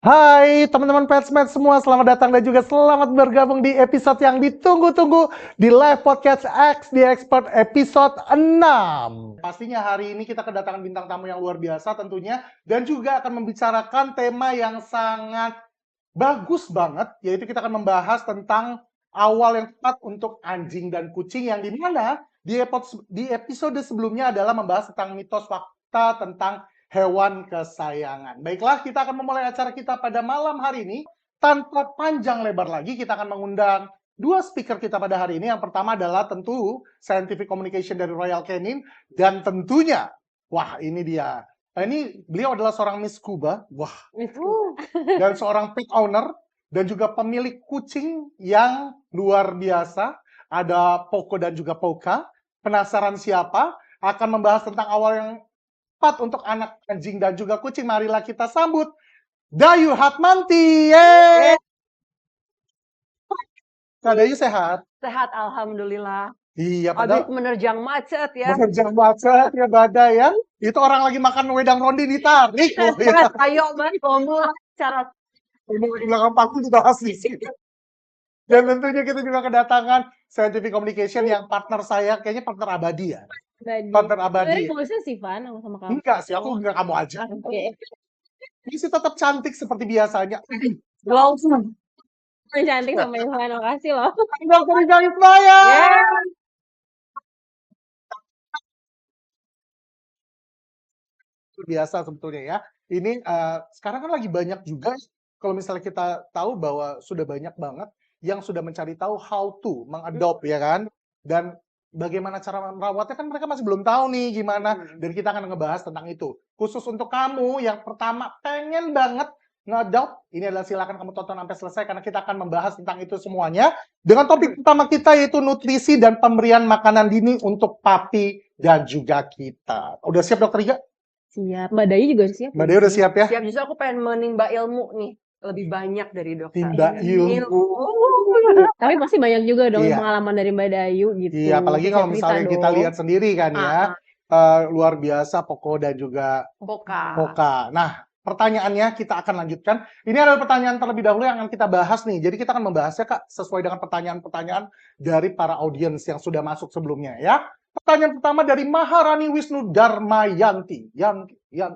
Hai teman-teman Petsmed semua, selamat datang dan juga selamat bergabung di episode yang ditunggu-tunggu di Live Podcast X The Expert episode 6. Pastinya hari ini kita kedatangan bintang tamu yang luar biasa tentunya, dan juga akan membicarakan tema yang sangat bagus banget, yaitu kita akan membahas tentang awal yang tepat untuk anjing dan kucing, yang dimana di episode sebelumnya adalah membahas tentang mitos fakta tentang hewan kesayangan. Baiklah, kita akan memulai acara kita pada malam hari ini. Tanpa panjang lebar lagi, kita akan mengundang dua speaker kita pada hari ini. Yang pertama adalah tentu Scientific Communication dari Royal Canin. Dan tentunya, wah ini dia. Nah, ini beliau adalah seorang Miss Cuba. Wah, dan seorang pet owner. Dan juga pemilik kucing yang luar biasa. Ada Poco dan juga Poca. Penasaran siapa? Akan membahas tentang awal yang tepat untuk anak anjing dan juga kucing. Marilah kita sambut Dayu Hatmanti. Yeay! Kak Dayu sehat? Sehat, alhamdulillah. Iya, Habis padahal menerjang macet ya. menerjang macet ya, badai ya. Itu orang lagi makan wedang rondi ditarik. loh, ya. Ayo banget ngomong cara Ngomong di belakang panggung dibahas di sini. Dan tentunya kita juga kedatangan Scientific Communication yang partner saya, kayaknya partner abadi ya. Partner abadi. Sebenarnya bagusnya sih, Van, sama kamu. Enggak sih, aku enggak, kamu aja. Oke. Ini sih tetap cantik seperti biasanya. Langsung. Cantik sama Ivan, makasih loh. Dr. Iga Ismaya. Biasa sebetulnya ya. Ini sekarang kan lagi banyak juga, kalau misalnya kita tahu bahwa sudah banyak banget yang sudah mencari tahu how to mengadopt ya kan. Dan bagaimana cara merawatnya kan mereka masih belum tahu nih gimana. Dan kita akan ngebahas tentang itu. Khusus untuk kamu yang pertama pengen banget nge-adopt, ini adalah silakan kamu tonton sampai selesai karena kita akan membahas tentang itu semuanya. Dengan topik pertama kita yaitu nutrisi dan pemberian makanan dini untuk papi dan juga kita. Udah siap Dokter Iga? Siap. Mbak Dayu juga siap. Mbak Dayu udah siap ya? Siap, justru aku pengen menimba ilmu nih. Lebih banyak dari dokter. Timba ilmu. Tapi pasti banyak juga dong Iya. pengalaman dari Mbak Dayu gitu. Iya, apalagi kalau Cerita misalnya kita dong. lihat sendiri kan ya. Luar biasa Poco dan juga Poca. Nah, pertanyaannya kita akan lanjutkan. Ini adalah pertanyaan terlebih dahulu yang akan kita bahas nih. Jadi kita akan membahasnya Kak sesuai dengan pertanyaan-pertanyaan dari para audiens yang sudah masuk sebelumnya ya. Pertanyaan pertama dari Maharani Wisnu Darmayanti.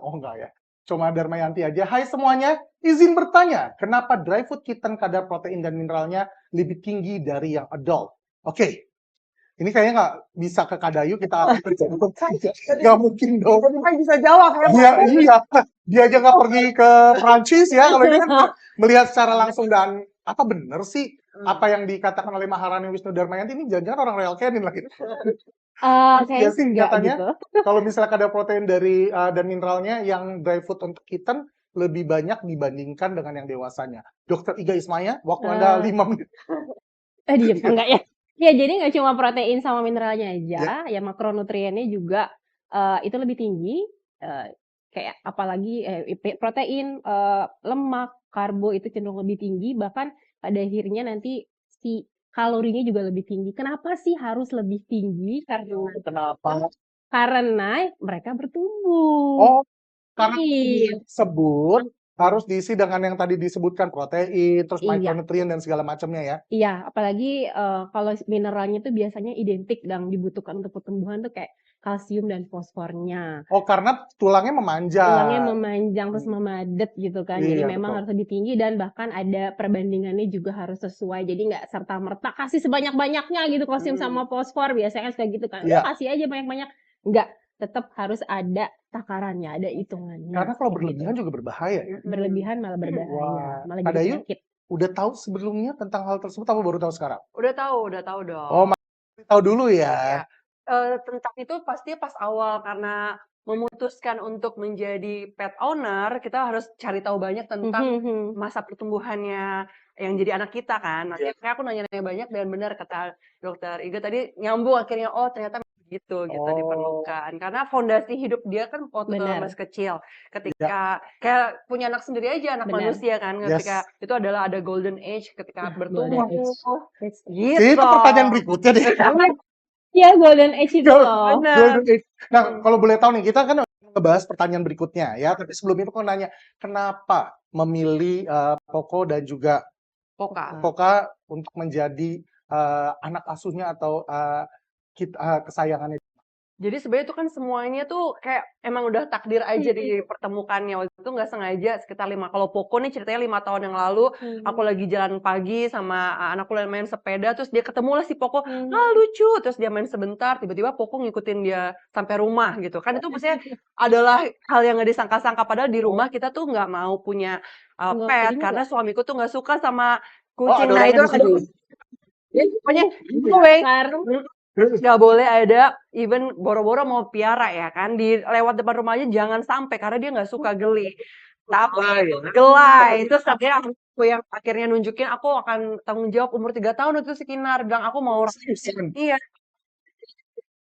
Oh enggak ya. Cuma Darmayanti aja. Hai semuanya, izin bertanya, kenapa dry food kitten kadar protein dan mineralnya lebih tinggi dari yang adult? Oke. Ini kayaknya nggak bisa ke Kak Dayu, kita jemput saja. Nggak mungkin dong. Kan bisa jawab ya. Iya, dia aja nggak pergi ke Prancis ya. Kalau ini kan melihat secara langsung, dan apa bener sih apa yang dikatakan oleh Maharani Wisnu Darmayanti ini, jangan-jangan orang Royal Canin lagi. Kayaknya sih enggak katanya. gitu. Kalau misalnya kadar protein dari dan mineralnya yang dry food untuk kitten lebih banyak dibandingkan dengan yang dewasanya. Dokter Iga Ismaya, waktu Anda 5 menit. Diem, enggak ya? Ya, jadi nggak cuma protein sama mineralnya aja, ya makronutriennya juga itu lebih tinggi. Kayak apalagi protein, lemak, karbo itu cenderung lebih tinggi. Bahkan pada akhirnya nanti si kalorinya juga lebih tinggi. Kenapa sih harus lebih tinggi? Karena mereka bertumbuh. Oh, karena Iya. disebut harus diisi dengan yang tadi disebutkan protein, terus Iya. mikronutrien dan segala macamnya ya. Iya, apalagi kalau mineralnya itu biasanya identik yang dibutuhkan untuk pertumbuhan tuh kayak kalsium dan fosfornya. Oh, karena tulangnya memanjang. Tulangnya memanjang terus memadet gitu kan. Jadi Iya, memang betul. harus lebih tinggi, dan bahkan ada perbandingannya juga harus sesuai. Jadi nggak serta-merta kasih sebanyak-banyaknya gitu kalsium sama fosfor, biasanya kan kayak gitu kan. Iya. Udah kasih aja banyak-banyak. Enggak, tetap harus ada takarannya, ada hitungannya. Karena kalau kayak berlebihan gitu. juga berbahaya ya. Berlebihan malah berbahaya, Wah, malah Kak jadi Dayu penyakit. udah tahu sebelumnya tentang hal tersebut apa baru tahu sekarang? Udah tahu dong. Oh, tahu dulu ya. Tentang itu pasti pas awal, karena memutuskan untuk menjadi pet owner, kita harus cari tahu banyak tentang masa pertumbuhannya yang jadi anak kita kan. Nanti kayak aku nanya-nanya banyak, dan benar kata Dokter Iga tadi, nyambung akhirnya, oh ternyata gitu diperlukan. Karena fondasi hidup dia kan waktu masih kecil. Ketika kayak punya anak sendiri aja, anak manusia kan, ketika itu adalah ada golden age, ketika bertumbuh. Gitu. Itu pertanyaan berikutnya deh. Iya, golden age itu loh. Golden age. Nah, kalau boleh tahu nih, kita kan ngebahas pertanyaan berikutnya ya. Tapi sebelum itu aku nanya, kenapa memilih Poco dan juga Poka. Poca untuk menjadi anak asuhnya atau kesayangannya? Jadi sebenarnya itu kan semuanya tuh kayak emang udah takdir aja dipertemukannya. Waktu itu nggak sengaja sekitar kalau Poco nih ceritanya 5 tahun yang lalu, aku lagi jalan pagi sama anakku lagi main sepeda, terus dia ketemu lah si Poco, lucu, terus dia main sebentar, tiba-tiba Poco ngikutin dia sampai rumah gitu. Kan itu maksudnya adalah hal yang nggak disangka-sangka, padahal di rumah kita tuh nggak mau punya pet, karena suamiku tuh nggak suka sama kucing. ada Nah itu orangnya di situ. ya, pokoknya nggak boleh ada even boro-boro mau piara ya kan di lewat depan rumahnya, jangan sampai, karena dia nggak suka geli. Tapi gelai terus akhirnya aku yang akhirnya nunjukin aku akan tanggung jawab umur 3 tahun itu si Kinar bilang aku mau iya.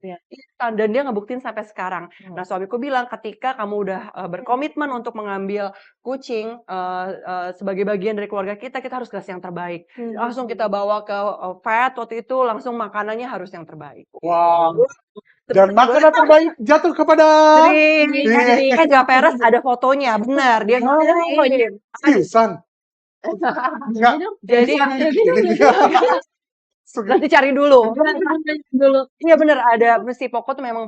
Ya, dan dia ngebuktiin sampai sekarang. Nah, suamiku bilang ketika kamu udah berkomitmen untuk mengambil kucing sebagai bagian dari keluarga kita harus kasih yang terbaik. Langsung kita bawa ke vet waktu itu, langsung makanannya harus yang terbaik. Wow. Dan makanan terbaik jatuh kepada Kan Jawa Peres ada fotonya, benar. Dia seriusan. Jadi nanti cari dulu. Iya bener, ada si Poco tuh memang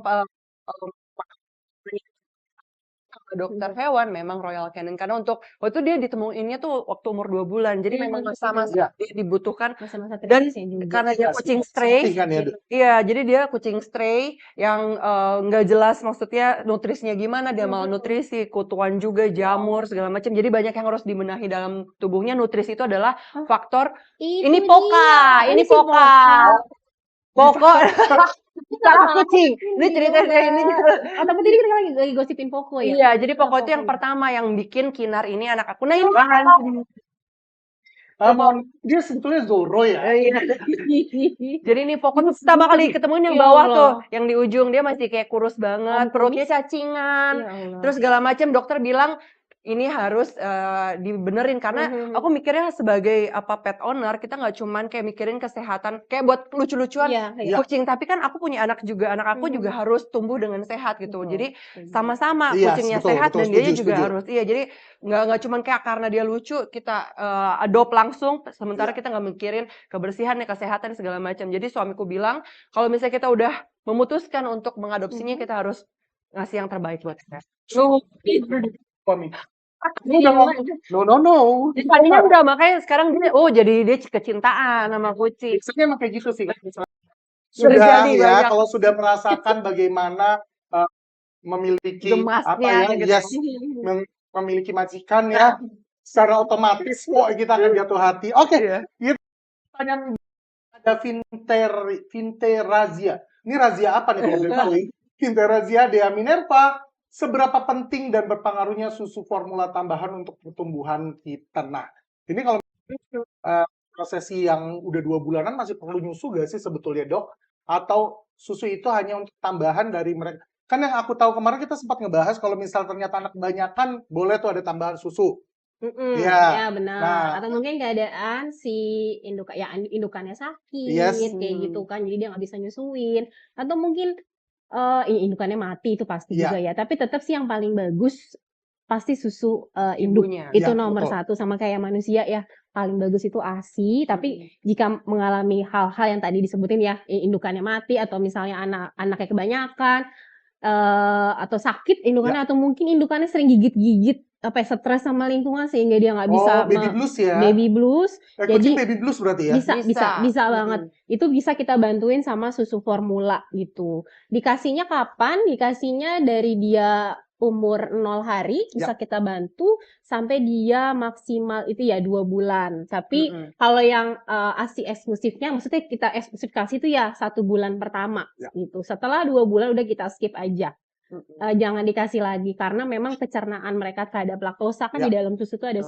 dokter hewan memang Royal Canin, karena untuk waktu itu dia ditemuinnya tuh waktu umur 2 bulan. Jadi memang masa-masa dia dibutuhkan, dan karena dia kucing stray. Iya, jadi dia kucing stray yang nggak jelas maksudnya nutrisinya gimana, dia malnutrisi, kutuan juga, jamur segala macam. Jadi banyak yang harus dibenahi dalam tubuhnya. Nutrisi itu adalah faktor. Ini Poca. Poco salah kucing. Ini cerita saya ini. Tapi tadi kita lagi gosipin Poco ya. Iya, jadi Poco itu yang pertama yang bikin Kinar ini anak aku. Nah ini dia sebetulnya Zoro ya. Jadi ini Poco tuh pertama kali ketemuin yang bawah tuh, yang di ujung dia masih kayak kurus banget, perutnya cacingan, terus segala macam. Dokter bilang ini harus dibenerin, karena aku mikirnya sebagai pet owner kita nggak cuman kayak mikirin kesehatan kayak buat lucu-lucuan kucing, tapi kan aku punya anak juga, anak aku juga harus tumbuh dengan sehat gitu. Jadi sama-sama kucingnya sehat dan dia juga harus jadi nggak cuman kayak karena dia lucu kita adopt langsung, sementara kita nggak mikirin kebersihan, kesehatan segala macam. Jadi suamiku bilang kalau misalnya kita udah memutuskan untuk mengadopsinya, kita harus ngasih yang terbaik buat kita. No. Tadinya udah, makanya sekarang dia jadi dia kecintaan sama kucing. Biasanya emang kayak gitu sih. Sudah ya, kalau sudah merasakan bagaimana memiliki memiliki majikan ya, secara otomatis kita akan jatuh hati. Oke. Pertanyaan ada Vinterazia. Ini razia apa nih kalau boleh tahu? Vinterazia Dea Minerva. Seberapa penting dan berpengaruhnya susu formula tambahan untuk pertumbuhan kitten? Nah, ini kalau prosesi yang udah 2 bulanan masih perlu nyusu gak sih sebetulnya, Dok? Atau susu itu hanya untuk tambahan dari mereka? Kan yang aku tahu kemarin kita sempat ngebahas kalau misal ternyata anak kebanyakan boleh tuh ada tambahan susu. Ya benar. Nah, atau mungkin keadaan si indukannya sakit kayak gitu kan, jadi dia nggak bisa nyusuin. Atau mungkin indukannya mati, itu pasti juga ya. Tapi tetap sih yang paling bagus pasti susu induk. Itu nomor 1, sama kayak manusia ya. Paling bagus itu ASI. Tapi jika mengalami hal-hal yang tadi disebutin ya, indukannya mati atau misalnya anaknya kebanyakan atau sakit indukannya, atau mungkin indukannya sering gigit-gigit stres sama lingkungan sehingga dia nggak bisa baby blues ya. Baby blues. Jadi baby blues berarti ya. Bisa banget. Itu bisa kita bantuin sama susu formula gitu. Dikasihnya kapan? Dikasihnya dari dia umur 0 hari bisa kita bantu sampai dia maksimal itu ya 2 bulan. Tapi kalau yang ASI eksklusifnya, maksudnya kita eksklusif kasih itu ya 1 bulan pertama gitu. Setelah 2 bulan udah kita skip aja. Jangan dikasih lagi karena memang pencernaan mereka terhadap laktosa kan di dalam susu itu ada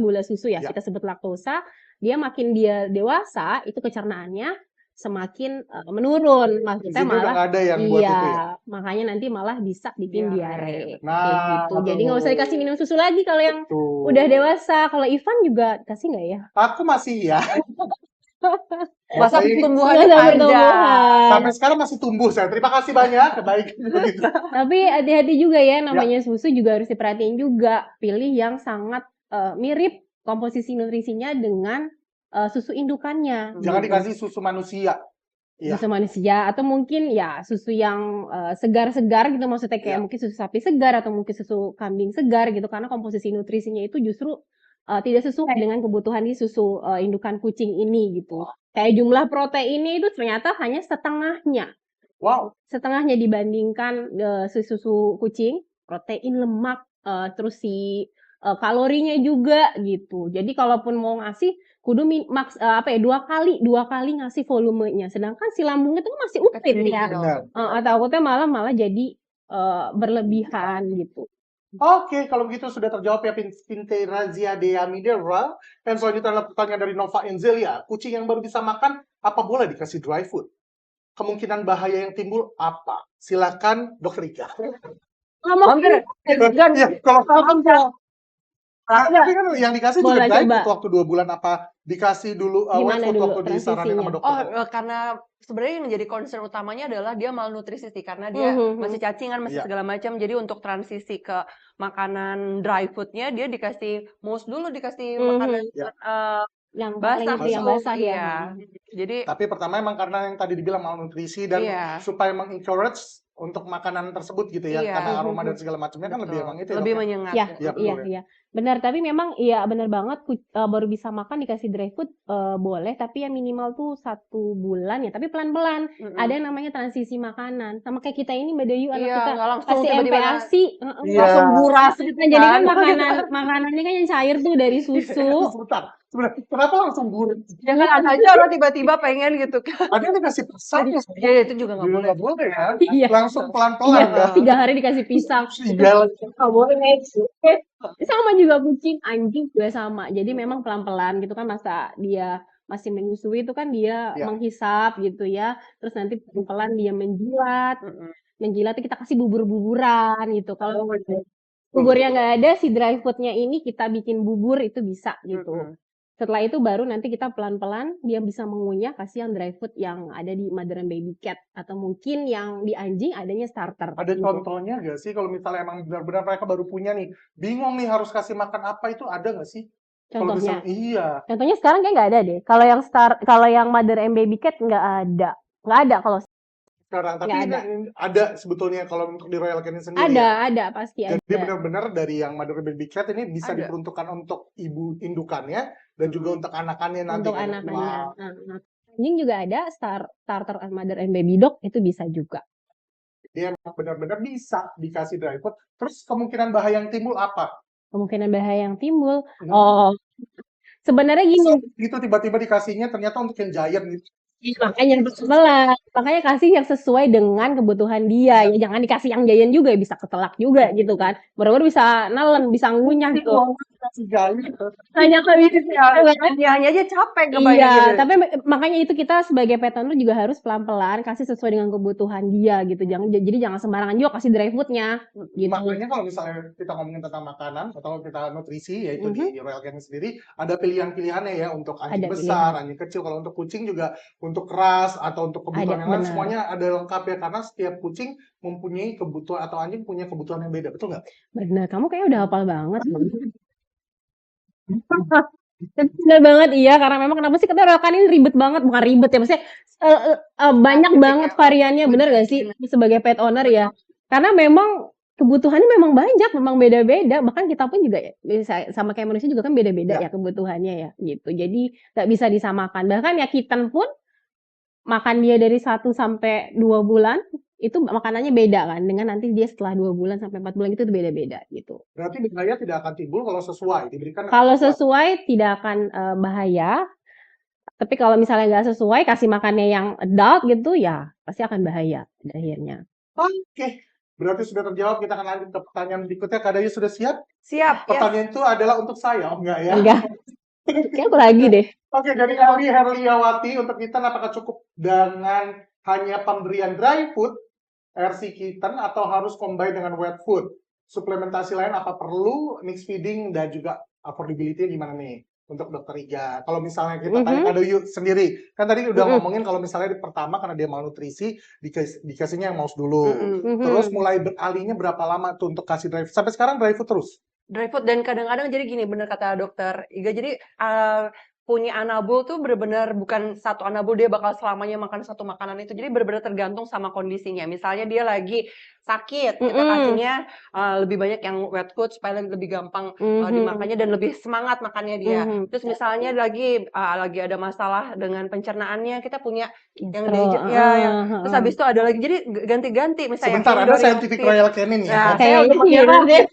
gula susu ya, kita sebut laktosa. Dia makin dia dewasa itu pencernaannya semakin menurun, maksudnya malah ada yang buat itu ya? Makanya nanti malah bisa bikin diare kayak gitu. Jadi nggak usah dikasih minum susu lagi kalau yang udah dewasa. Kalau Ivan juga kasih nggak ya? Aku masih ya. Masa Baik. pertumbuhannya Masa panjang. pertumbuhan. Sampai sekarang masih tumbuh saya. Terima kasih banyak. Baik begitu. Tapi hati-hati juga ya, namanya susu juga harus diperhatiin juga. Pilih yang sangat mirip komposisi nutrisinya dengan susu indukannya. Jangan gitu. dikasih susu manusia. Iya. Susu manusia atau mungkin ya susu yang segar-segar gitu, maksudnya kayak Iya. mungkin susu sapi segar atau mungkin susu kambing segar gitu, karena komposisi nutrisinya itu justru tidak sesuai dengan kebutuhan di susu indukan kucing ini gitu. Kayak jumlah proteinnya itu ternyata hanya setengahnya. Wow. Setengahnya dibandingkan susu kucing, protein, lemak, terus kalorinya juga gitu. Jadi kalaupun mau ngasih kudu dua kali ngasih volumenya. Sedangkan si lambungnya itu masih uprit ya. Benar. Takutnya malah jadi berlebihan gitu. Oke, kalau begitu sudah terjawab ya Pinte Razia Dea Midera. Dan selanjutnya adalah pertanyaan dari Nova Enzelia. Kucing yang baru bisa makan, apa boleh dikasih dry food? Kemungkinan bahaya yang timbul apa? Silakan Dokter Rika. Mampir. Ya, kalau Mampir. tapi kan yang dikasih juga Boleh, dry coba. food waktu 2 bulan, apa dikasih dulu wet Gimana food dulu waktu disaranin sama transisinya? dokter? Karena sebenarnya yang menjadi concern utamanya adalah dia malnutrisi sih, karena dia masih cacingan, masih Iya. segala macam. Jadi untuk transisi ke makanan dry foodnya dia dikasih mousse dulu, dikasih makanan Iya. Yang basah paling itu yang dulu. basah ya. Iya. Jadi Tapi pertama emang karena yang tadi dibilang malnutrisi dan iya. supaya mengencourage untuk makanan tersebut gitu ya, Iya. karena aroma dan segala macamnya kan lebih Betul. emang itu ya, Lebih Dok, ya? menyengat. Iya, Iya, betul ya. iya. Benar, tapi memang iya benar banget baru bisa makan dikasih dry food boleh, tapi yang minimal tuh 1 bulan ya, tapi pelan-pelan. Ada yang namanya transisi makanan. Sama kayak kita ini Mbak Dayu, anak Iya, kita nggak langsung kasih tiba-tiba MPASI, Iya. langsung buras gitu Nah, jadi kan kan. makanannya kan yang cair tuh dari susu. Sebentar, kenapa langsung buruk? Ya kan ada aja orang tiba-tiba pengen gitu kan. Ada yang dikasih pisang ya? Ya itu juga nggak Juga boleh. nggak boleh ya? Iya. Langsung pelan-pelan Iya, ya? 3 hari dikasih pisang. Iya. Nggak boleh. Sama juga kucing, anjing juga sama. Jadi memang pelan-pelan gitu kan, masa dia masih menyusui itu kan dia Iya. menghisap gitu ya. Terus nanti pelan-pelan dia menjilat. Mm-mm. Menjilat kita kasih bubur-buburan gitu. Kalau Oh, buburnya nggak ada, si dry foodnya ini kita bikin bubur itu bisa gitu. Mm-mm. Setelah itu baru nanti kita pelan-pelan dia bisa mengunyah, kasih yang dry food yang ada di mother and baby cat, atau mungkin yang di anjing adanya starter. Ada gitu. contohnya nggak sih kalau misalnya emang benar-benar mereka baru punya nih, bingung nih harus kasih makan apa, itu ada nggak sih? Kalau Contohnya. misalnya iya. Contohnya sekarang kayak nggak ada deh. Kalau yang mother and baby cat nggak ada. Nggak ada kalau Sekarang, tapi nggak ini ada sebetulnya kalau untuk di Royal Canin sendiri ya. ada pasti ada. Jadi benar-benar dari yang mother baby cat ini bisa Ada. diperuntukkan untuk ibu indukannya dan juga untuk anakannya nanti. Untuk kan? anakannya. Wow. Nah, anjing juga ada starter mother and baby dog itu bisa juga. Dia emang benar-benar bisa dikasih dry food. Terus kemungkinan bahaya yang timbul apa? Kemungkinan bahaya yang timbul. Hmm. Oh, sebenarnya gini. Gitu tiba-tiba dikasihnya ternyata untuk yang giant gitu. Makanya makanya kasih yang sesuai dengan kebutuhan dia ya, jangan dikasih yang giant juga, bisa ketelak juga gitu kan, bener-bener bisa nelen, bisa ngunyah gitu. Kasih giant. Hanya Ya hanya aja capek iya, kebayang. tapi makanya itu kita sebagai pet owner juga harus pelan-pelan kasih sesuai dengan kebutuhan dia gitu. Jadi jangan sembarangan juga kasih dry foodnya gitu. Makanya kalau misalnya kita ngomongin tentang makanan atau kita nutrisi, yaitu di Royal Canin sendiri ada pilihan-pilihannya ya, untuk anjing Ada besar, anjing kecil. Kalau untuk kucing juga untuk ras atau untuk kebutuhan yang lain benar. semuanya ada lengkap ya, karena setiap kucing mempunyai kebutuhan atau anjing punya kebutuhan yang beda, betul nggak? Benar, kamu kayaknya udah hafal banget. Benar banget, iya, karena memang kenapa sih kita Royal Canin ribet banget, bukan ribet ya, maksudnya banyak banget variannya, bener gak sih sebagai pet owner ya? Karena memang kebutuhannya memang banyak, memang beda-beda, bahkan kita pun juga bisa sama kayak manusia juga kan beda-beda ya kebutuhannya ya gitu. Jadi nggak bisa disamakan. Bahkan ya kitten pun makan dia dari 1 sampai 2 bulan itu makanannya beda kan, dengan nanti dia setelah 2 bulan sampai 4 bulan itu beda-beda gitu. Berarti bahaya tidak akan timbul kalau sesuai diberikan. Kalau sesuai tidak akan bahaya. Tapi kalau misalnya nggak sesuai, kasih makannya yang adult gitu, ya pasti akan bahaya pada akhirnya. Oke, berarti sudah terjawab. Kita akan lanjut ke pertanyaan berikutnya. Kak Dayu sudah siap? Siap. Pertanyaan itu adalah untuk saya, oh enggak ya? Enggak. Kayaknya aku lagi deh. Oke, dari Elvi Herliawati, untuk kita apakah cukup dengan hanya pemberian dry food RC kitten atau harus combine dengan wet food? Suplementasi lain apa perlu, mix feeding dan juga affordability gimana nih? untuk dokter Iga. Kalau misalnya kita tanya Kak Doyu sendiri, kan tadi udah ngomongin kalau misalnya di pertama karena dia malnutrisi, dikasihnya yang mouse dulu. Terus mulai beralihnya berapa lama tuh untuk kasih dry food? Sampai sekarang dry food terus? Dry food, dan kadang-kadang jadi gini, bener kata dokter Iga, jadi punya anabul tuh bener-bener bukan satu anabul dia bakal selamanya makan satu makanan itu, jadi bener-bener tergantung sama kondisinya. Misalnya dia lagi sakit, kita kasihnya lebih banyak yang wet food supaya lebih gampang dimakannya dan lebih semangat makannya dia. Terus misalnya lagi ada masalah dengan pencernaannya, kita punya yang terus habis itu ada lagi, jadi ganti-ganti. Misalnya Sebentar, ada scientific royal canin ya? Saya udah Kayaknya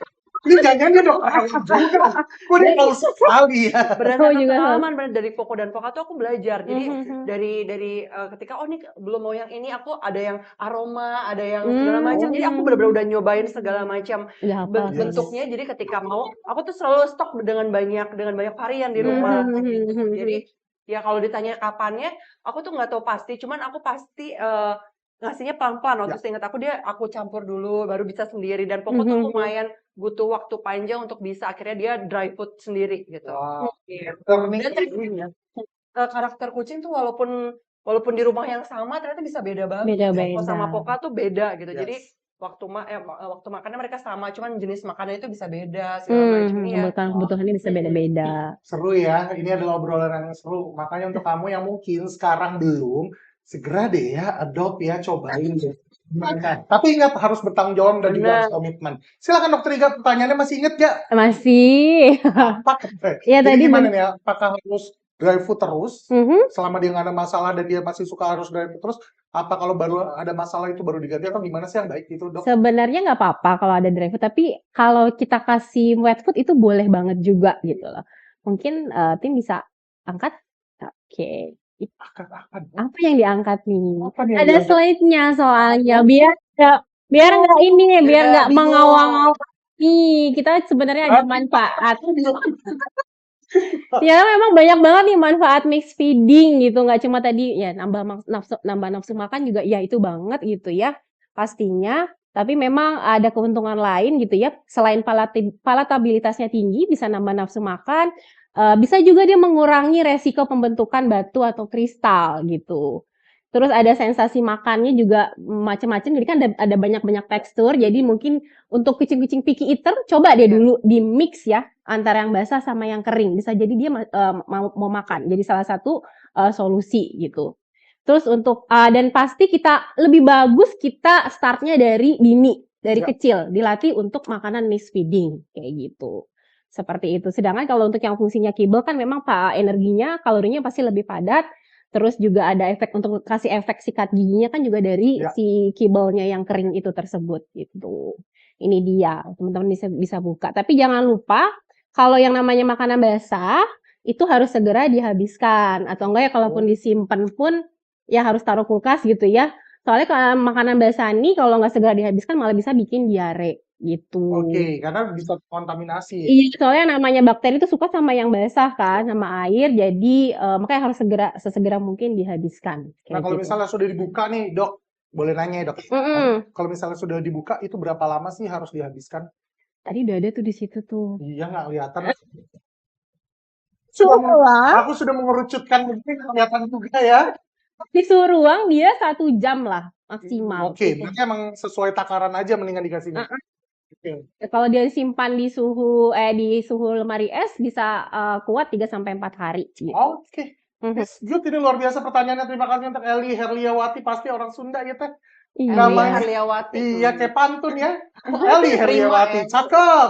Ini jangan dia dokter juga. Kok dia tahu sekali ya? berdasarkan pengalaman dari Koko dan Poka tuh aku belajar. Jadi dari ketika ini belum mau yang ini, aku ada yang aroma, ada yang segala macam. Jadi aku benar-benar udah nyobain segala macam bentuknya. Jadi ketika mau, aku tuh selalu stok dengan banyak varian di rumah. Jadi ya kalau ditanya kapannya, aku tuh nggak tahu pasti. Cuman aku pasti ngasihnya pelan-pelan. Waktu seingat aku campur dulu, baru bisa sendiri. Dan Poko tuh lumayan butuh waktu panjang untuk bisa akhirnya dia dry food sendiri gitu. Dan karakter kucing tuh walaupun di rumah yang sama ternyata bisa beda banget. Kalau sama Poka tuh beda gitu. Jadi waktu makannya mereka sama, cuman jenis makanan itu bisa beda segala macam. Kebutuhannya bisa beda-beda. Seru ya, ini adalah obrolan yang seru. Makanya untuk kamu yang mungkin sekarang belum, segera deh ya adopt ya, cobain deh. Tapi ingat harus bertanggung jawab dan juga harus komitmen. Silakan dokter Iga, pertanyaannya masih ingat gak? Masih. Ya tadi gimana nih ya? Apakah harus dry food terus selama dia nggak ada masalah dan dia masih suka harus dry food terus? Apa kalau baru ada masalah itu baru diganti atau gimana sih yang baik gitu dok? Sebenarnya nggak apa-apa kalau ada dry food, tapi kalau kita kasih wet food itu boleh banget juga gitu loh. Mungkin tim bisa angkat. Oke. Apa yang diangkat nih? Ada slide-nya soalnya biar nggak mengawang-awang. Nih, kita sebenarnya ada manfaat. Ya memang banyak banget nih manfaat mix feeding gitu, nggak cuma tadi ya nambah nafsu makan juga ya itu banget gitu ya pastinya. Tapi memang ada keuntungan lain gitu ya, selain palatabilitasnya tinggi bisa nambah nafsu makan. Bisa juga dia mengurangi resiko pembentukan batu atau kristal gitu. Terus ada sensasi makannya juga macam-macam. Jadi kan ada banyak-banyak tekstur. Jadi mungkin untuk kucing-kucing picky eater, coba deh dulu di mix ya antara yang basah sama yang kering. Bisa jadi dia mau makan. Jadi salah satu solusi gitu. Terus untuk dan pasti kita lebih bagus kita startnya dari dini, dari kecil, dilatih untuk makanan mix feeding kayak gitu. Seperti itu. Sedangkan kalau untuk yang fungsinya kibel kan memang energinya, kalorinya pasti lebih padat. Terus juga ada efek untuk kasih efek sikat giginya kan juga dari si kibelnya yang kering itu tersebut gitu. Ini dia, teman-teman bisa buka. Tapi jangan lupa kalau yang namanya makanan basah itu harus segera dihabiskan atau enggak ya kalaupun disimpan pun ya harus taruh kulkas gitu ya. Soalnya kalau makanan basah nih kalau nggak segera dihabiskan malah bisa bikin diare. Gitu. Oke, karena bisa kontaminasi. Iya, soalnya namanya bakteri itu suka sama yang basah kan, sama air, jadi makanya harus sesegera mungkin dihabiskan. Nah, kalau misalnya sudah dibuka nih, dok, boleh nanya ya dok. Kalau misalnya sudah dibuka, itu berapa lama sih harus dihabiskan? Tadi udah ada tuh di situ tuh. Iya, nggak kelihatan. Aku sudah mengerucutkan, mungkin kelihatan juga ya. Di suhu ruang dia 1 jam lah maksimal. Oke, berarti emang sesuai takaran aja mendingan dikasihnya. Kalau dia simpan di suhu lemari es bisa kuat 3-4 hari. Gitu. Oke. Good, ini luar biasa pertanyaannya. Terima kasih untuk Eli Herliawati, pasti orang Sunda ya teh. Namanya Herliawati. Iya, kayak pantun ya. Eli Herliawati, cakep.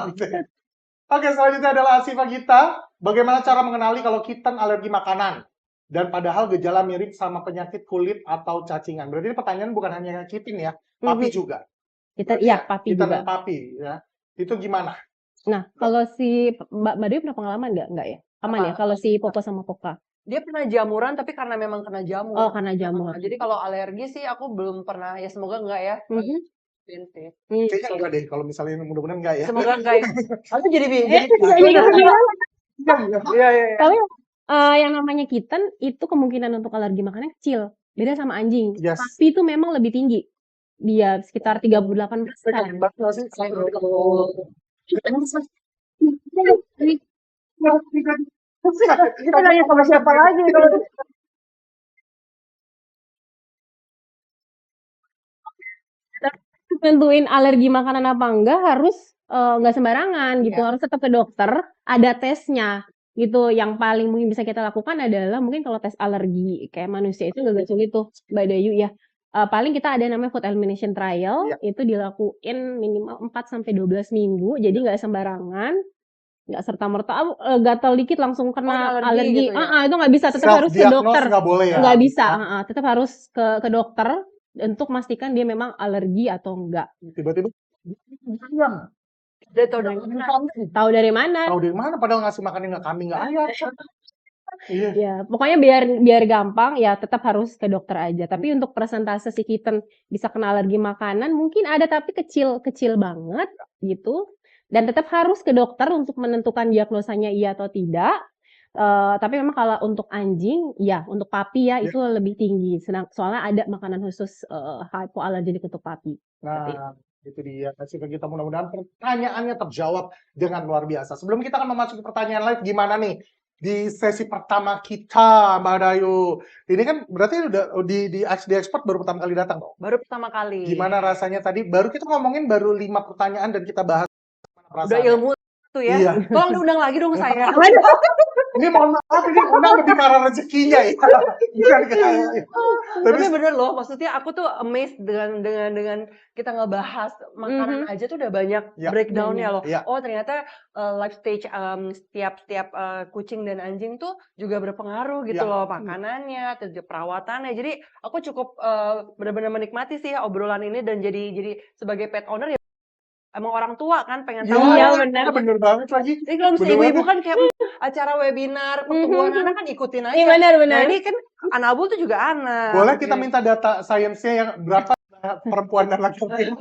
Oke, selanjutnya adalah Asifa Gita. Bagaimana cara mengenali kalau kitten alergi makanan? Dan padahal gejala mirip sama penyakit kulit atau cacingan. Berarti ini pertanyaan bukan hanya kitten ya, papi juga. Papi juga. Dan papi ya. Itu gimana? Nah, kalau si Mbak Dewi pernah pengalaman nggak ya? Aman ya kalau si Popo sama Poka? Dia pernah jamuran tapi karena memang kena jamur. Oh, karena jamur. Jadi kalau alergi sih aku belum pernah, ya semoga enggak ya. Kayaknya enggak deh, kalau misalnya mudah-mudahan enggak ya. Semoga enggak ya. Aku jadi Tapi yang namanya kitten itu kemungkinan untuk alergi makanan kecil. Beda sama anjing. Tapi itu memang lebih tinggi. Dia sekitar 38%. Kita nanya sama siapa lagi kalau Nentuin alergi makanan apa enggak harus nggak sembarangan gitu, Iya. harus tetap ke dokter, ada tesnya gitu. Yang paling mungkin bisa kita lakukan adalah mungkin kalau tes alergi kayak manusia itu agak sulit tuh, Mbak Dayu ya. Paling kita ada namanya food elimination trial, Iya. itu dilakuin minimal 4 sampai 12 minggu, jadi nggak sembarangan, nggak serta-merta gatal dikit langsung kena alergi alergi. gitu ya? Itu nggak bisa, tetap Self harus ke diagnose dokter. nggak boleh ya. Nggak bisa, Nah, tetap harus ke dokter untuk memastikan dia memang alergi atau enggak. tiba-tiba ayam. Udah tau dari mana? Tahu dari mana? Tahu dari mana? Padahal ngasih makan nggak kambing nggak ayam. Iya. Ya, pokoknya biar gampang ya tetap harus ke dokter aja. Tapi untuk persentase si kitten bisa kena alergi makanan mungkin ada tapi kecil banget gitu. Dan tetap harus ke dokter untuk menentukan diagnosanya iya atau tidak. Tapi memang kalau untuk anjing, ya untuk papi ya Ya. itu lebih tinggi. Soalnya ada makanan khusus hypoallergenic untuk papi. Nah, itu dia. Kasih ke kita mudah-mudahan pertanyaannya terjawab dengan luar biasa. Sebelum kita akan memasuki pertanyaan live, gimana nih di sesi pertama kita, Mbak Dayu? Ini kan berarti udah di HD Expert baru pertama kali datang dong. Baru pertama kali. Gimana rasanya tadi? Baru kita ngomongin baru 5 pertanyaan dan kita bahas Udah perasaannya. ilmu tuh ya. Iya. Tolong diundang lagi dong saya. Ini mohon maaf, ini undang lebih karena rezekinya ya. Bukan karena. Tapi bener loh, maksudnya aku tuh amazed dengan kita ngebahas makanan aja tuh udah banyak Ya. breakdown-nya loh. Ya. Oh ternyata life stage setiap kucing dan anjing tuh juga berpengaruh gitu Ya. loh, makanannya, terus perawatannya. Jadi aku cukup benar-benar menikmati sih obrolan ini dan jadi sebagai pet owner ya emang orang tua kan pengen tahu. Iya, kan. benar. Bener banget lagi. Jadi kalau misalnya Bener ibu-ibu banget. kan kayak acara webinar pertumbuhan anak kan ikutin aja. Iya, benar. Nah ini kan Anabul tuh juga anak. Boleh kita minta data sainsnya yang berapa perempuan dan laki-laki?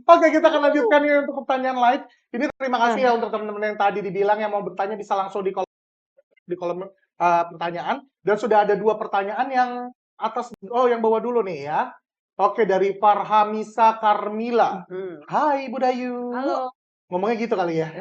Oke, kita akan lanjutkan ini untuk pertanyaan live. Ini terima kasih ya untuk teman-teman yang tadi dibilang yang mau bertanya bisa langsung di kolom pertanyaan. Dan sudah ada 2 pertanyaan yang atas, yang bawah dulu nih ya. Oke, dari Farhamisa Karmila. Hai Bu Dayu. Halo. Ngomongnya gitu kali ya.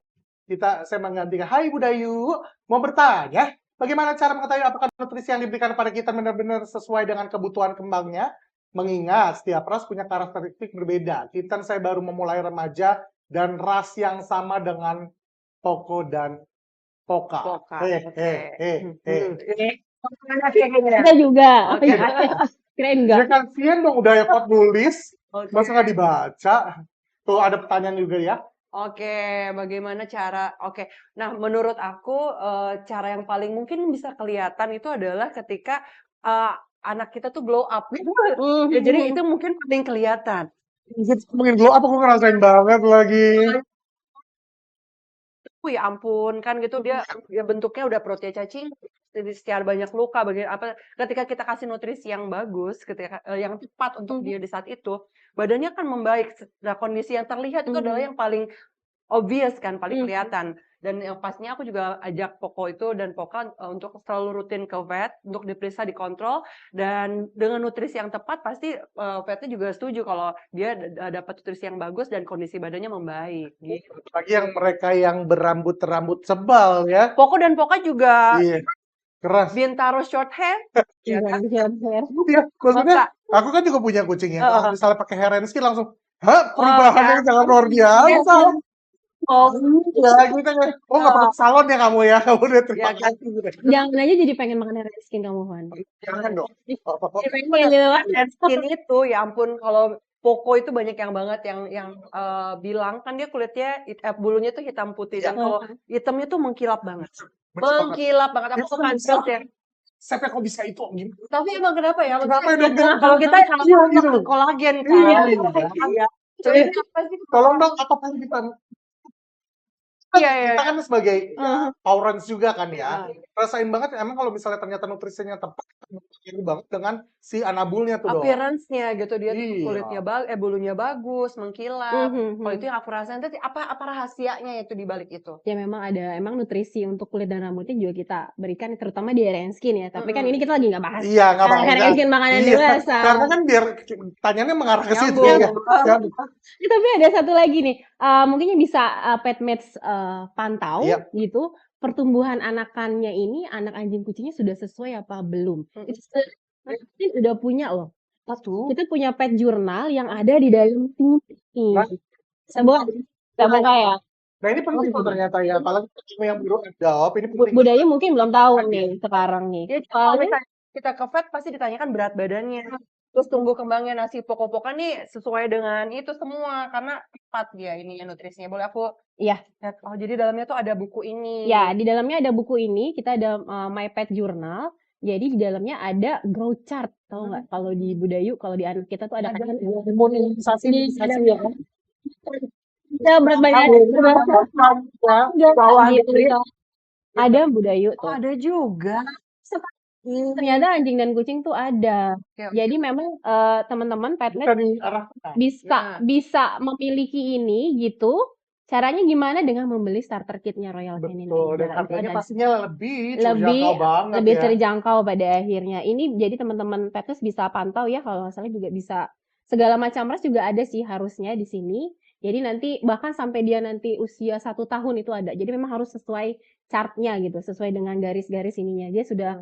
Saya menggantikan. Hai Bu Dayu, mau bertanya, bagaimana cara mengetahui apakah nutrisi yang diberikan pada kita benar-benar sesuai dengan kebutuhan kembangnya? Mengingat setiap ras punya karakteristik berbeda. Kitten saya baru memulai remaja dan ras yang sama dengan Poco dan Poca. Kita juga. Oke. Kirain Ya enggak. kan, Sian dong udah dapat nulis, Oke. masa nggak dibaca? Tuh ada pertanyaan juga ya. Oke, bagaimana cara? Oke, nah menurut aku cara yang paling mungkin bisa kelihatan itu adalah ketika anak kita tuh glow up. Ya, jadi itu mungkin paling kelihatan. Mungkin glow up aku ngerasain banget lagi. Ya ampun, kan gitu dia bentuknya udah protein cacing, jadi secara banyak luka, ketika kita kasih nutrisi yang bagus, ketika yang tepat untuk dia di saat itu, badannya kan membaik. Nah, kondisi yang terlihat itu adalah yang paling obvious kan, paling kelihatan. Dan yang pastinya aku juga ajak Poco itu dan Poca untuk selalu rutin ke vet untuk diperiksa, dikontrol, dan dengan nutrisi yang tepat pasti vetnya juga setuju kalau dia dapat nutrisi yang bagus dan kondisi badannya membaik. Gitu. Lagi yang mereka yang berambut tebal ya. Poco dan Poca juga Iya, keras. Bintaro short hair. Iya, Iya, maksudnya aku kan juga punya kucing ya. Kalau misalnya pakai hair and skin langsung, perubahannya sangat luar biasa. Oh, Ya gitu kan. Nggak perlu salon ya kamu ya. Kamu udah terima Ya, kasih. Gitu. Jangan aja jadi pengen makan hair skin kamu, Van. Jangan dong. Pengen gitu kan. hair skin itu ya ampun, kalau Poco itu banyak yang banget yang bilang kan dia kulitnya bulunya tuh hitam putih dan kalau hitamnya tuh mengkilap banget. Mengkilap banget. Aku suka ya. Sampai kok bisa itu gimana? Tapi emang kenapa ya? Kenapa ya, Dok? Kalau kita Iya, gitu. kolagen Iya, kan. iya. Jadi apa sih? Tolong dong apapun kita. Iya. Kita kan sebagai parents juga kan ya. Rasain banget emang kalau misalnya ternyata nutrisinya tepat, ini banget dengan si anabulnya tuh dong. Appearance-nya gitu, dia tuh Iya. kulitnya bulunya bagus, mengkilap. Kalau itu yang aku rasain tuh apa rahasianya itu di balik itu? Ya memang emang nutrisi untuk kulit dan rambutnya juga kita berikan terutama di hair and skin ya. Tapi kan ini kita lagi nggak bahas Iya, nggak bahas. hair and skin makanan Iya, dewasa. karena kan biar tanyanya mengarah ke situ Nyambung. ya. Tapi ada satu lagi nih, mungkin yang bisa Petmates pantau Iya. gitu. pertumbuhan anakannya ini, anak anjing kucingnya sudah sesuai apa belum. Itu sebenarnya udah punya loh. Kita punya pet journal yang ada di dalam ini. Nah, Saya buka ya. Nah ini penting tuh ternyata ya, apalagi yang baru adopt ini penting. Budaya mungkin belum tahu nih sekarang nih. Ya, kalau misalnya kita ke vet pasti ditanyakan berat badannya, terus tumbuh kembangnya, nasi pokok-pokokan nih sesuai dengan itu semua karena tepat dia ini ya nutrisinya. Boleh aku Iya. lihat? Oh jadi dalamnya tuh ada buku ini. Ya, di dalamnya ada buku ini. Kita ada My Pet Journal. Jadi di dalamnya ada growth chart, tahu nggak? Kalau di Budayu, kalau di anak kita tuh ada imunisasi ya. Ya, berat badan. Ada Budayu Oh tuh. ada juga. Ternyata anjing dan kucing tuh ada. Jadi memang teman-teman petnet bisa memiliki ini gitu. Caranya gimana dengan membeli starter kitnya Royal Canin? Betul, dan harganya pastinya lebih ya. Terjangkau pada akhirnya. Ini jadi teman-teman petnet bisa pantau ya, kalau nggak salah juga bisa segala macam ras juga ada sih harusnya di sini. Jadi nanti bahkan sampai dia nanti usia 1 tahun itu ada. Jadi memang harus sesuai chartnya gitu, sesuai dengan garis-garis ininya. Dia sudah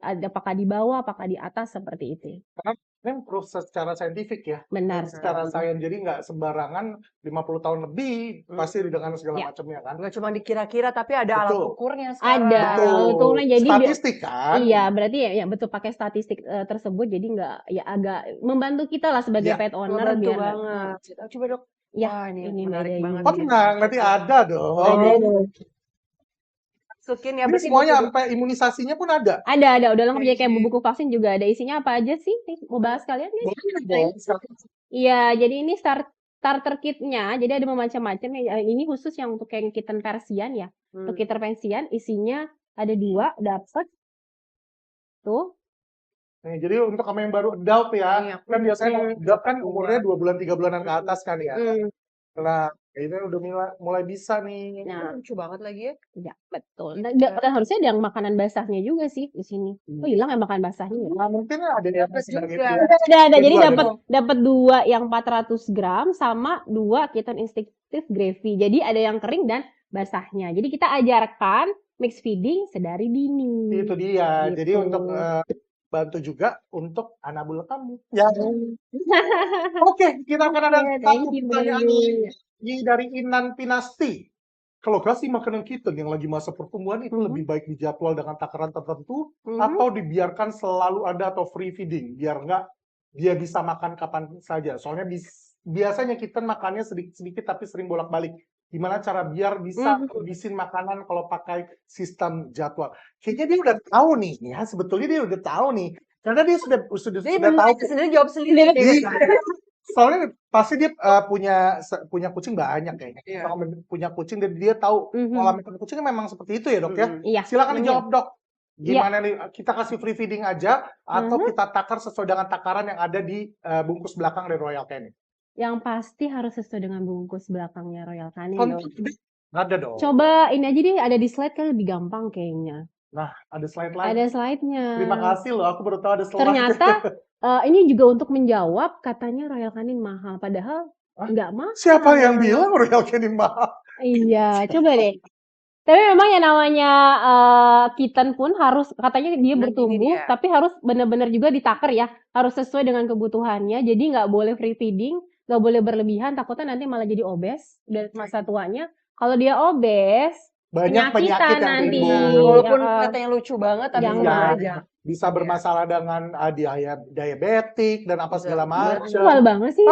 ada apakah di bawah, apakah di atas seperti itu. Karena ini proses secara saintifik ya. Benar. Secara sains, jadi nggak sembarangan 50 tahun lebih pasti dengan segala macamnya kan. Nggak cuma dikira-kira tapi ada alat ukurnya sekarang. Ada alat ukurnya. Jadi statistik kan. Iya, berarti ya betul pakai statistik tersebut. Jadi nggak ya agak membantu kita lah sebagai pet owner. Membantu banget. Coba dok. Ya, wah, ini menarik banget. Tenang, nanti ada dong. Masukin ya. Ini semuanya sampai imunisasinya pun ada. Ada. Udah lengkap jadi kayak buku vaksin juga ada. Isinya apa aja sih? Mau bahas kalian? Iya, jadi ini starter kitnya. Jadi ada macam-macam. Ini khusus yang untuk yang kitten Persian ya. Untuk kitten Persian isinya ada 2 dapat. Tuh. Nih, jadi untuk kamu yang baru adopt ya, kan biasanya adopt kan umurnya 2 bulan 3 bulanan ke atas kan ya. Nah, ini udah mulai bisa nih. Nah, lucu banget lagi ya. Ya, betul. Dan harusnya ada yang makanan basahnya juga sih di sini. Oh, hilang ya makanan basahnya. Nah, mungkin ada yang sedang itu ya. Ada. Jadi dapat 2 yang 400 gram sama 2 kitten instinctive gravy. Jadi ada yang kering dan basahnya. Jadi kita ajarkan mix feeding sedari dini. Itu dia. Gitu. Jadi untuk bantu juga untuk anak bule kamu. Ya. Oke, kita akan ada satu pertanyaan dari Inan Pinasti. Kalau kasih makanan kitten yang lagi masa pertumbuhan itu lebih baik dijadwal dengan takaran tertentu atau dibiarkan selalu ada atau free feeding biar dia bisa makan kapan saja. Soalnya biasanya kitten makannya sedikit-sedikit tapi sering bolak-balik. Gimana cara biar bisa habisin makanan kalau pakai sistem jadwal? Kayaknya dia udah tahu nih, ya sebetulnya dia udah tahu nih, karena dia sudah tahu. Sendiri jawab sendiri. Soalnya pasti dia punya kucing banyak kayaknya. Punya kucing dan dia tahu pola makan kucingnya memang seperti itu ya dok ya. Iya. Silakan dijawab dok. Gimana nih kita kasih free feeding aja atau kita takar sesuai dengan takaran yang ada di bungkus belakang dari Royal Canin? Yang pasti harus sesuai dengan bungkus belakangnya Royal Canin. Ada dong. Coba ini aja deh, ada di slide kan lebih gampang kayaknya. Nah, ada slide lagi. Ada slide-nya. Terima kasih loh, aku baru tahu ada slide. Ternyata ini juga untuk menjawab katanya Royal Canin mahal, padahal nggak mahal. Siapa yang bilang Royal Canin mahal? Iya, coba deh. Tapi memang yang namanya kitten pun harus katanya dia bertumbuh, tapi harus benar-benar juga ditakar ya, harus sesuai dengan kebutuhannya. Jadi nggak boleh free feeding, nggak boleh berlebihan, takutnya nanti malah jadi obes dari masa tuanya. Kalau dia obes, banyak penyakit yang nanti. Walaupun katanya lucu banget, tapi aja. Bisa bermasalah dengan diabetik dan apa segala macam. Mahal banget sih.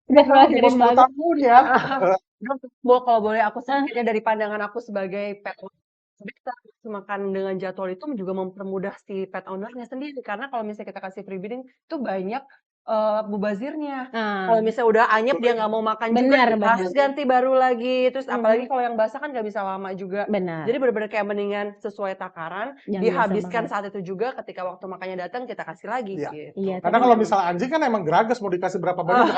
Udah 10 tahun ya. Kalau boleh aku sampaikan dari pandangan aku sebagai pet owner, kita makan dengan jadwal itu juga mempermudah si pet owner-nya sendiri. Karena kalau misalnya kita kasih free feeding, itu banyak mubazirnya. Kalau misalnya udah anyep dia nggak mau makan juga, harus ganti baru lagi. Terus apalagi kalau yang basah kan nggak bisa lama juga. Benar. Jadi benar-benar kayak mendingan sesuai takaran, dihabiskan saat itu juga. Ketika waktu makannya datang kita kasih lagi. Iya. Gitu. Iya, karena kalau misalnya anjing kan emang geragas mau dikasih berapa banyak.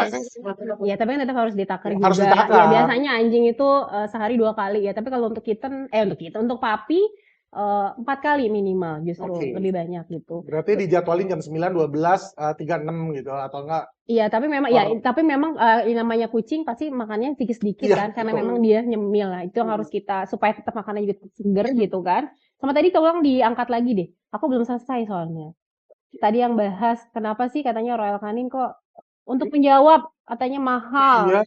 Iya, tapi kan tetap harus ditakar juga. Harus ditakar. Ya, biasanya anjing itu sehari 2 kali ya. Tapi kalau untuk kitten, untuk papi 4 kali minimal justru, Oke. lebih banyak gitu. Berarti dijadwalin jam 9, 12, 36 gitu atau enggak? Iya, tapi memang yang namanya kucing pasti makannya sedikit-sedikit Iya, kan, karena betul. memang dia nyemil. Nah, itu yang harus kita supaya tetap makannya juga tetap seger gitu kan. Sama tadi tolong diangkat lagi deh. Aku belum selesai soalnya. Tadi yang bahas kenapa sih katanya Royal Canin kok untuk menjawab katanya mahal. Iya,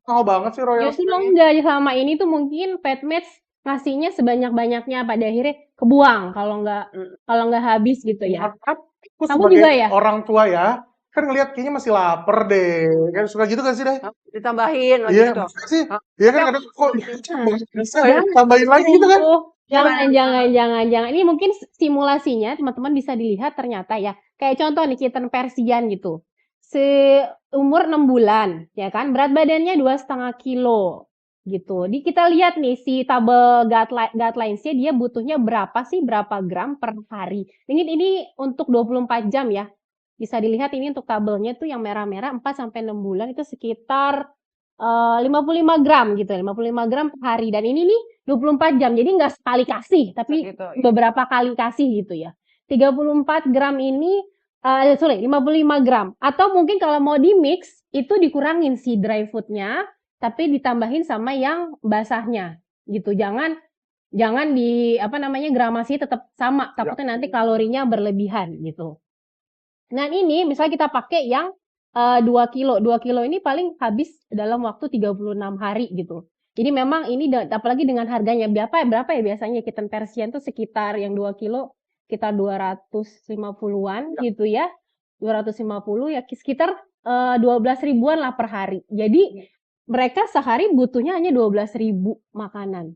mahal banget sih Royal Justru Canin. enggak, selama ini tuh mungkin Petmeds ngasihnya sebanyak-banyaknya pada akhirnya kebuang kalau nggak habis gitu ya. Aku Kamu sebagai juga ya? orang tua ya, kan ngeliat kayaknya masih lapar deh. Kan suka gitu kan sih deh? Ditambahin lagi Iya, gitu. masa sih? Iya kan Tapi kadang kok bisa Oh ya? tambahin lagi gitu kan? Jangan. Ini mungkin simulasinya teman-teman bisa dilihat ternyata ya. Kayak contoh nih kitten Persian gitu. Seumur 6 bulan, ya kan? Berat badannya 2,5 kilo gitu. Kita lihat nih si tabel guidelines-nya dia butuhnya berapa gram per hari. Ini untuk 24 jam ya. Bisa dilihat ini untuk tabelnya tuh yang merah-merah 4 sampai 6 bulan itu sekitar 55 gram gitu, 55 gram per hari. Dan ini nih 24 jam, jadi nggak sekali kasih, tapi Segitu, iya. beberapa kali kasih gitu ya. 34 gram ini, 55 gram. Atau mungkin kalau mau di mix, itu dikurangin si dry foodnya, tapi ditambahin sama yang basahnya gitu. Jangan gramasi tetap sama, takutnya nanti kalorinya berlebihan gitu. Nah ini misalnya kita pakai yang 2 kilo. 2 kilo ini paling habis dalam waktu 36 hari gitu. Jadi memang ini apalagi dengan harganya berapa ya biasanya kitten Persian tuh sekitar yang 2 kilo sekitar 250-an gitu ya. 250 ya sekitar 12 ribuan lah per hari. Jadi mereka sehari butuhnya hanya 12.000 makanan.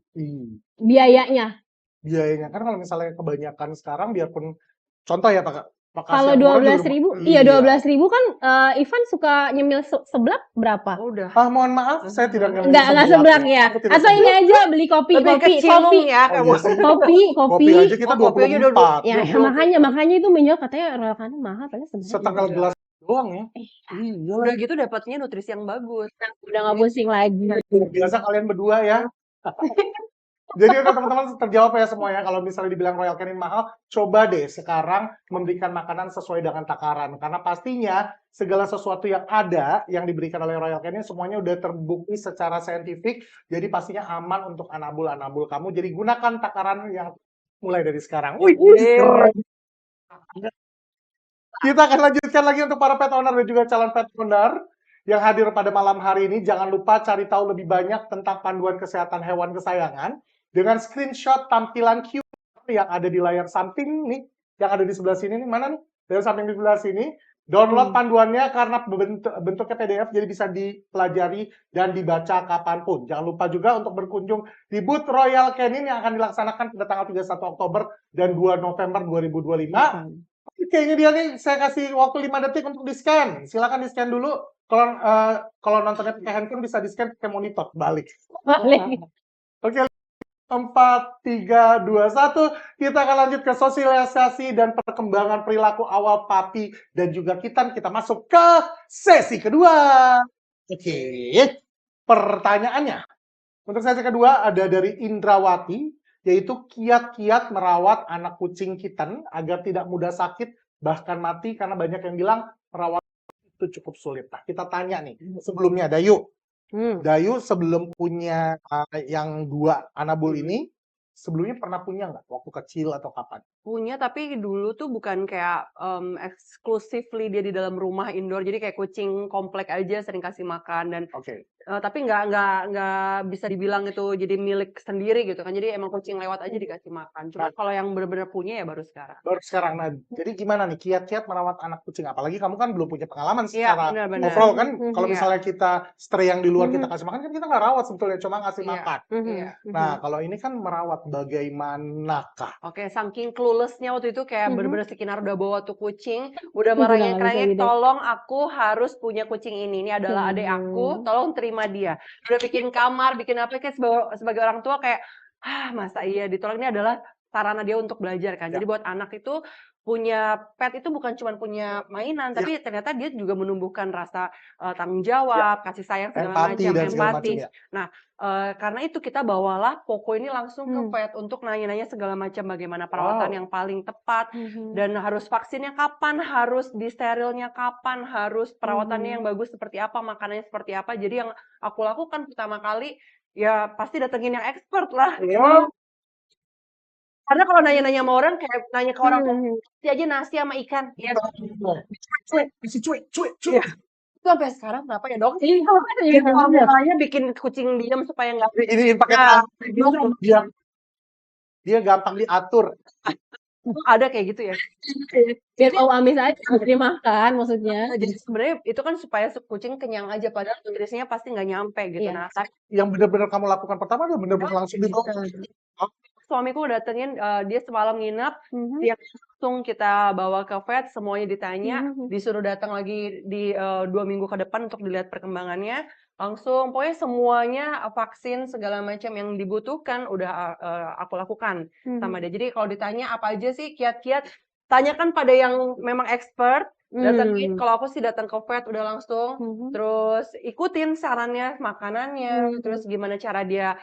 Biayanya. Biayanya kan kalau misalnya kebanyakan sekarang biarpun contoh ya Pak Kalau 12.000, iya 12.000 kan Ivan suka nyemil seblak berapa? Udah. Mohon maaf, saya tidak Nggak seblak ya. Atau ini aja beli kopi. Lebih ke cilung ya. Oh, iya sih. Kopi aja kita kopi aja 24. Ya, makanya itu menjual katanya Royal Canin mahal, padahal sebenarnya Setengah gelas doang ya. iya. Udah gitu dapatnya nutrisi yang bagus. Udah nggak pusing lagi. Biasa kalian berdua ya. Jadi untuk teman-teman terjawab ya semuanya. Kalau misalnya dibilang Royal Canin mahal, coba deh sekarang memberikan makanan sesuai dengan takaran. Karena pastinya segala sesuatu yang ada, yang diberikan oleh Royal Canin, semuanya udah terbukti secara saintifik. Jadi pastinya aman untuk anabul-anabul kamu. Jadi gunakan takaran yang mulai dari sekarang. Keren. Kita akan lanjutkan lagi untuk para pet owner dan juga calon pet owner yang hadir pada malam hari ini. Jangan lupa cari tahu lebih banyak tentang panduan kesehatan hewan kesayangan dengan screenshot tampilan QR yang ada di layar samping nih, yang ada di sebelah sini nih, mana nih? Layar samping di sebelah sini. Download panduannya karena bentuknya PDF, jadi bisa dipelajari dan dibaca kapanpun. Jangan lupa juga untuk berkunjung di booth Royal Canin yang akan dilaksanakan pada tanggal 31 Oktober dan 2 November 2025. Kayaknya dia nih, saya kasih waktu 5 detik untuk di-scan. Silakan di-scan dulu. Kalau nontonnya pakai handphone bisa di-scan pakai monitor. Balik. Oke, 4, 3, 2, 1. Kita akan lanjut ke sosialisasi dan perkembangan perilaku awal papi dan juga kitten. Kita masuk ke sesi kedua. Oke, pertanyaannya. Untuk sesi kedua ada dari Indrawati, yaitu kiat-kiat merawat anak kucing kitten agar tidak mudah sakit, bahkan mati, karena banyak yang bilang merawat itu cukup sulit. Nah, kita tanya nih, sebelumnya Dayu. Dayu sebelum punya yang 2 anabul ini, sebelumnya pernah punya nggak? Waktu kecil atau kapan? Punya, tapi dulu tuh bukan kayak exclusively dia di dalam rumah indoor, jadi kayak kucing komplek aja sering kasih makan dan tapi nggak bisa dibilang itu jadi milik sendiri gitu kan, jadi emang kucing lewat aja dikasih makan. Cuma kalau yang benar-benar punya ya baru sekarang. Baru sekarang. Nah, jadi gimana nih kiat-kiat merawat anak kucing? Apalagi kamu kan belum punya pengalaman Iya, secara benar-benar. overall kan. Kalau Iya. misalnya kita stray yang di luar kita kasih makan kan kita nggak rawat sebetulnya, cuma ngasih Iya. makan. Iya. Nah, kalau ini kan merawat bagaimanakah? Oke, saking clueless-nya waktu itu kayak bener-bener sekinar udah bawa tuh kucing, udah Udah nggak bisa merengek-rengek, gitu. tolong aku harus punya kucing ini adalah adik aku, tolong terima dia. Udah bikin kamar, bikin apa, kayak sebagai orang tua kayak, masa iya ditolak, ini adalah sarana dia untuk belajar kan. Jadi buat anak itu punya pet itu bukan cuma punya mainan, Ya. tapi ternyata dia juga menumbuhkan rasa tanggung Ya. jawab, kasih sayang segala Empati macam, dan segala macam empati. ya. Nah, karena itu kita bawalah Koko ini langsung ke Hmm. vet untuk nanya-nanya segala macam bagaimana perawatan Wow. yang paling tepat Mhm. dan harus vaksinnya kapan, harus disterilnya kapan, harus perawatannya Mhm. yang bagus seperti apa, makanannya seperti apa. Jadi yang aku lakukan pertama kali ya pasti datengin yang expert lah. Wow. Karena kalau nanya-nanya sama orang kayak nanya ke orang tua, Mhm. kasih aja nasi sama ikan. Ya, Cuek, kasih cuek. iya. Itu sampai sekarang kenapa ya dok? Iya, Bikin iya. formulanya bikin kucing diam supaya nggak Ini pakai Nah, tangan. Dia gampang diatur. ada kayak gitu ya. Biar bau amis aja nggak dimakan maksudnya. Jadi sebenarnya itu kan supaya kucing kenyang aja padahal nutrisinya pasti nggak nyampe gitu. Iya. Nah, Yang benar-benar kamu lakukan pertama adalah benar-benar langsung di suamiku datengin dia semalam nginep, Mhm. siang langsung kita bawa ke vet, semuanya ditanya, Mhm. disuruh datang lagi di 2 minggu ke depan untuk dilihat perkembangannya. Langsung pokoknya semuanya vaksin segala macam yang dibutuhkan udah aku lakukan sama Mhm. dia. Jadi kalau ditanya apa aja sih kiat-kiat, tanyakan pada yang memang expert. Datengin, kalau aku sih datang ke vet udah langsung, Mhm. terus ikutin sarannya, makanannya, terus gimana cara dia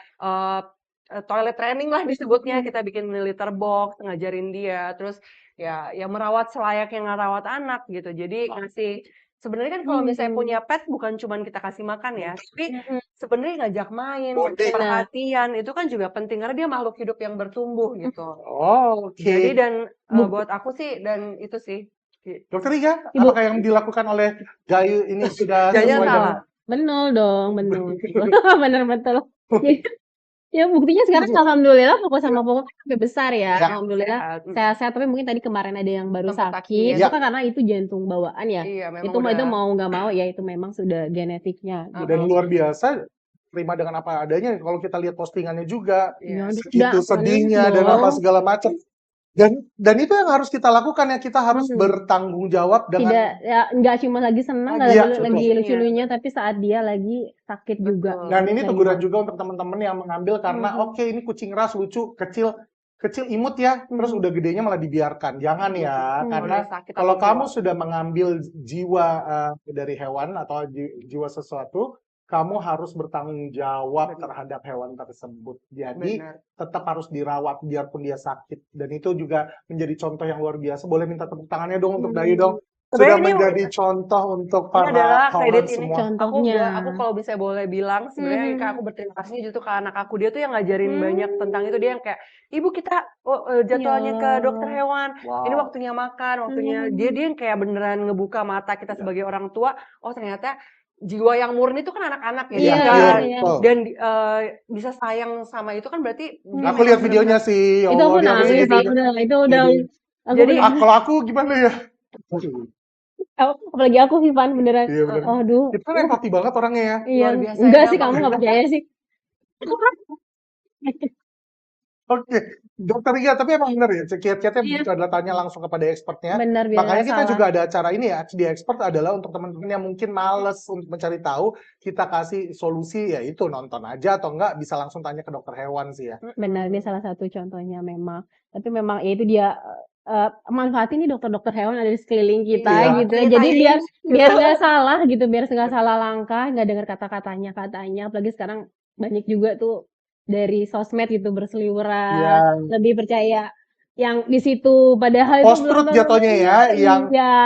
toilet training lah disebutnya, kita bikin litter box, ngajarin dia, terus ya merawat selayaknya ngerawat anak gitu. Jadi ngasih sebenarnya kan kalau misalnya punya pet bukan cuman kita kasih makan ya, tapi Mhm. sebenarnya ngajak main, Bonding. perhatian itu kan juga penting karena dia makhluk hidup yang bertumbuh gitu. Oh, oke. Jadi dan Bu- buat aku sih dan itu sih. Dokter Riga, Ibu. apakah yang dilakukan oleh Gayu ini sudah Jangan sesuai salah. dengan Betul dong, betul. Bener betul. Ya buktinya sekarang alhamdulillah fokus sama Poko kan sampai besar ya. Ya. Alhamdulillah Sehat. sehat-sehat, tapi mungkin tadi kemarin ada yang baru Sempet sakit. sakit. Itu kan karena itu jantung bawaan ya. Iya, memang Itu udah. mau nggak mau ya itu memang sudah genetiknya. dan luar biasa terima dengan apa adanya kalau kita lihat postingannya juga Iya. Ya, segitu udah, sedihnya paling dan apa dong. segala macam dan itu yang harus kita lakukan ya kita harus bertanggung jawab dengan Tidak ya nggak cuma lagi senang Lagi nggak lagi lucu-lucunya. lucu-lucunya, tapi saat dia lagi sakit juga. Betul. dan ini Kayak teguran gitu. juga untuk teman-teman yang mengambil karena Mhm. oke ini kucing ras lucu kecil imut ya terus Mhm. udah gedenya malah dibiarkan jangan ya karena Boleh sakit kalau atau kamu tua. sudah mengambil jiwa dari hewan atau jiwa sesuatu kamu harus bertanggung jawab terhadap hewan tersebut jadi Benar. tetap harus dirawat biarpun dia sakit dan itu juga menjadi contoh yang luar biasa boleh minta tepuk tangannya dong untuk Dayu dong sudah Sebenarnya ini menjadi contoh untuk ini para adalah kawan kredit ini semua Contohnya. aku kalau bisa boleh bilang sebenarnya Kak, aku berterima kasih justru ke anak aku dia tuh yang ngajarin banyak tentang itu dia yang kayak ibu kita jadwalnya ke dokter hewan ini wow waktunya makan waktunya dia yang kayak beneran ngebuka mata kita sebagai orang tua oh ternyata jiwa yang murni itu kan anak-anak ya Iya, dan, iya. betul. dan bisa sayang sama itu kan berarti dia aku memang lihat videonya bener-bener- sih ya Itu Allah, aku dia habis nangis ini banget udah, itu udah aku Jadi- bener- kalau aku gimana ya apalagi aku sih Van beneran. Iya, bener. Aduh. Kita kan empati banget orangnya ya Iya, luar biasa enggak ya, sih Bang. kamu nggak percaya sih. oke dokter Riga tapi emang bener ya kiat-kiatnya Iya. itu adalah tanya langsung kepada expertnya Benar biar makanya nggak kita salah. juga ada acara ini ya di expert adalah untuk teman-teman yang mungkin males untuk mencari tahu kita kasih solusi ya itu nonton aja atau enggak bisa langsung tanya ke dokter hewan sih ya Benar, ini salah satu contohnya memang. Tapi memang ya itu dia manfaatin nih dokter-dokter hewan ada di sekeliling kita Iya. gitu. Iya, Jadi tanyain. biar nggak salah gitu, biar nggak salah langkah, nggak dengar kata-katanya. Apalagi sekarang banyak juga tuh dari sosmed gitu berseliweran, Iya. lebih percaya yang di situ padahal itu Post truth belum jatuhnya ya, iya.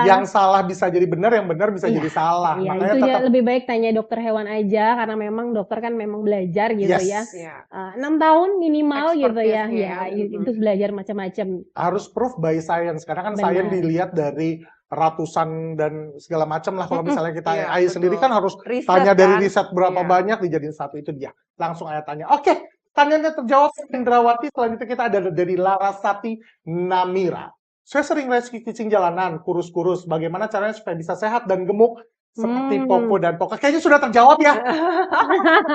yang salah bisa jadi benar, yang benar bisa Iya. jadi salah. Iya, Makanya itu ya tetap lebih baik tanya dokter hewan aja karena memang dokter kan memang belajar gitu Yes. ya. Iya. 6 tahun minimal gitu ya. Expertise-nya, Ya, itu belajar macam-macam. harus proof by science. Karena kan Benar. science dilihat dari ratusan dan segala macam lah. Kalau misalnya kita Iya, AI betul. sendiri kan harus Riset tanya dari kan? riset berapa Iya. banyak dijadiin satu itu dia. Langsung ayah tanya. Oke, tanyanya terjawab Indrawati. Selanjutnya kita ada dari Larasati Namira. Saya sering rescue kucing jalanan, kurus-kurus. Bagaimana caranya supaya bisa sehat dan gemuk seperti Popo dan Poka? Kayaknya sudah terjawab ya.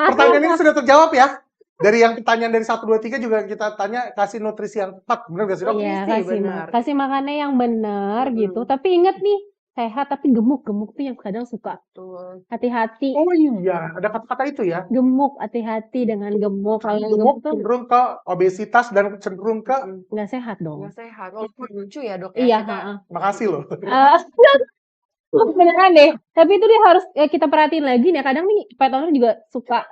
Pertanyaan ini sudah terjawab ya. Dari yang pertanyaan dari 1, 2, 3 juga kita tanya kasih nutrisi yang tepat. Benar gak sih dok? Iya, Nutrisi, benar. kasih makannya yang benar gitu. Tapi ingat nih, sehat tapi gemuk tuh yang kadang suka. Betul. Hati-hati, Oh iya, ada kata-kata itu ya. gemuk, hati-hati dengan gemuk. Kalau yang Gemuk gemuk tuh cenderung ke obesitas dan cenderung ke nggak sehat dong. Nggak sehat. Walaupun lucu ya dok ya. Iya, Kita heeh. makasih loh. Beneran deh. Tapi itu dia harus kita perhatiin lagi nih. Kadang nih pet owner juga suka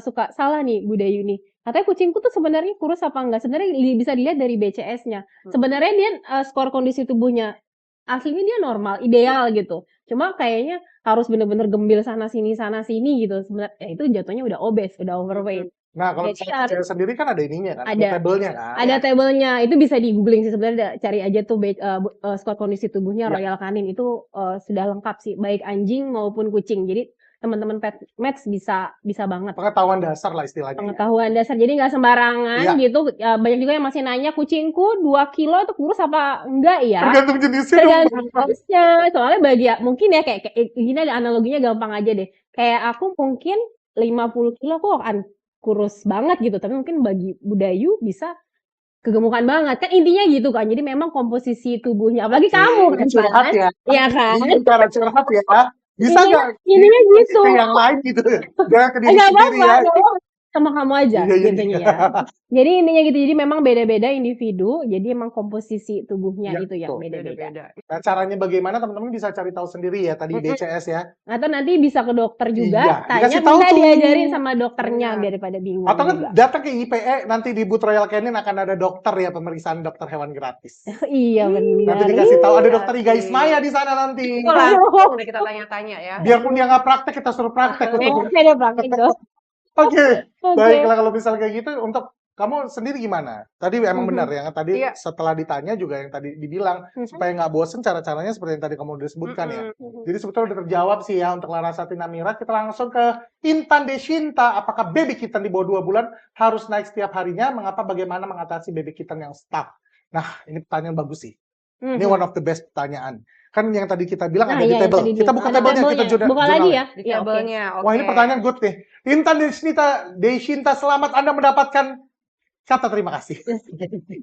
suka salah nih Bu Dayu nih. Katanya kucingku tuh sebenarnya kurus apa enggak? Sebenarnya bisa dilihat dari BCS-nya. Sebenarnya dia skor kondisi tubuhnya aslinya dia normal, ideal gitu. Cuma kayaknya harus bener-bener gembil sana sini gitu. Sebenarnya ya itu jatuhnya udah obes, udah overweight. Nah, kalau Jadi misalnya cewek sendiri kan ada ininya kan, Ada. tabelnya kan. Ada tabelnya, itu bisa di-googling sih sebenarnya, cari aja tuh skor kondisi tubuhnya Ya. Royal Canin itu sudah lengkap sih, baik anjing maupun kucing. Jadi teman-teman pet meds bisa banget. Pengetahuan dasar lah istilahnya. Pengetahuan dasar, jadi nggak sembarangan Iya. gitu. Banyak juga yang masih nanya kucingku 2 kilo itu kurus apa enggak ya? Tergantung jenisnya dong. Tergantung jenisnya. Soalnya mungkin ya kayak gini ada analoginya gampang aja deh. Kayak aku mungkin 50 kilo aku akan kurus banget gitu, tapi mungkin bagi Bu Dayu bisa kegemukan banget. Kan intinya gitu kan. Jadi memang komposisi tubuhnya, apalagi kamu Ini curhat ya. Iya kan? Ini cara curhat ya. Bisa nggak? Ininya gitu. Ke yang lain gitu. Jangan ke diri Enggak sendiri ya. apa-apa, sama kamu aja Iya. gitu ya. Jadi intinya gitu. Jadi memang beda-beda individu. Jadi emang komposisi tubuhnya Ya, itu yang betul. beda-beda. beda-beda. Nah, caranya bagaimana teman-teman bisa cari tahu sendiri ya tadi BCS ya. Atau nanti bisa ke dokter juga, Iya, tanya, dikasih tahu minta tuh. diajarin sama dokternya Benar. daripada bingung Atau kan juga. datang ke IPE nanti di Booth Royal Canin akan ada dokter ya, pemeriksaan dokter hewan gratis. Iya benar. Nanti dikasih tahu ada Iya dokter Iga sih. Ismaya di sana nanti. Itu langsung udah kita tanya-tanya ya. Biarpun dia nggak praktek, kita suruh praktek. Ada praktik dong. Oke, Oke. baiklah kalau misalnya kayak gitu, untuk kamu sendiri gimana? Tadi emang benar ya, tadi Iya. setelah ditanya juga yang tadi dibilang, supaya nggak bosen cara-caranya seperti yang tadi kamu udah sebutkan ya. Jadi sebetulnya udah terjawab sih ya untuk Larasati Namira. Kita langsung ke Intan Deshinta. Apakah baby kitten di bawah 2 bulan harus naik setiap harinya? Mengapa, bagaimana mengatasi baby kitten yang stuck? Nah, ini pertanyaan bagus sih. Ini one of the best pertanyaan. Kan yang tadi kita bilang ada di yang table. tadi Kita buka tabelnya, kita buka lagi ya. Di Iya, oke. tabelnya. Wah, ini pertanyaan good nih. Intan Deshinta, selamat Anda mendapatkan kata terima kasih.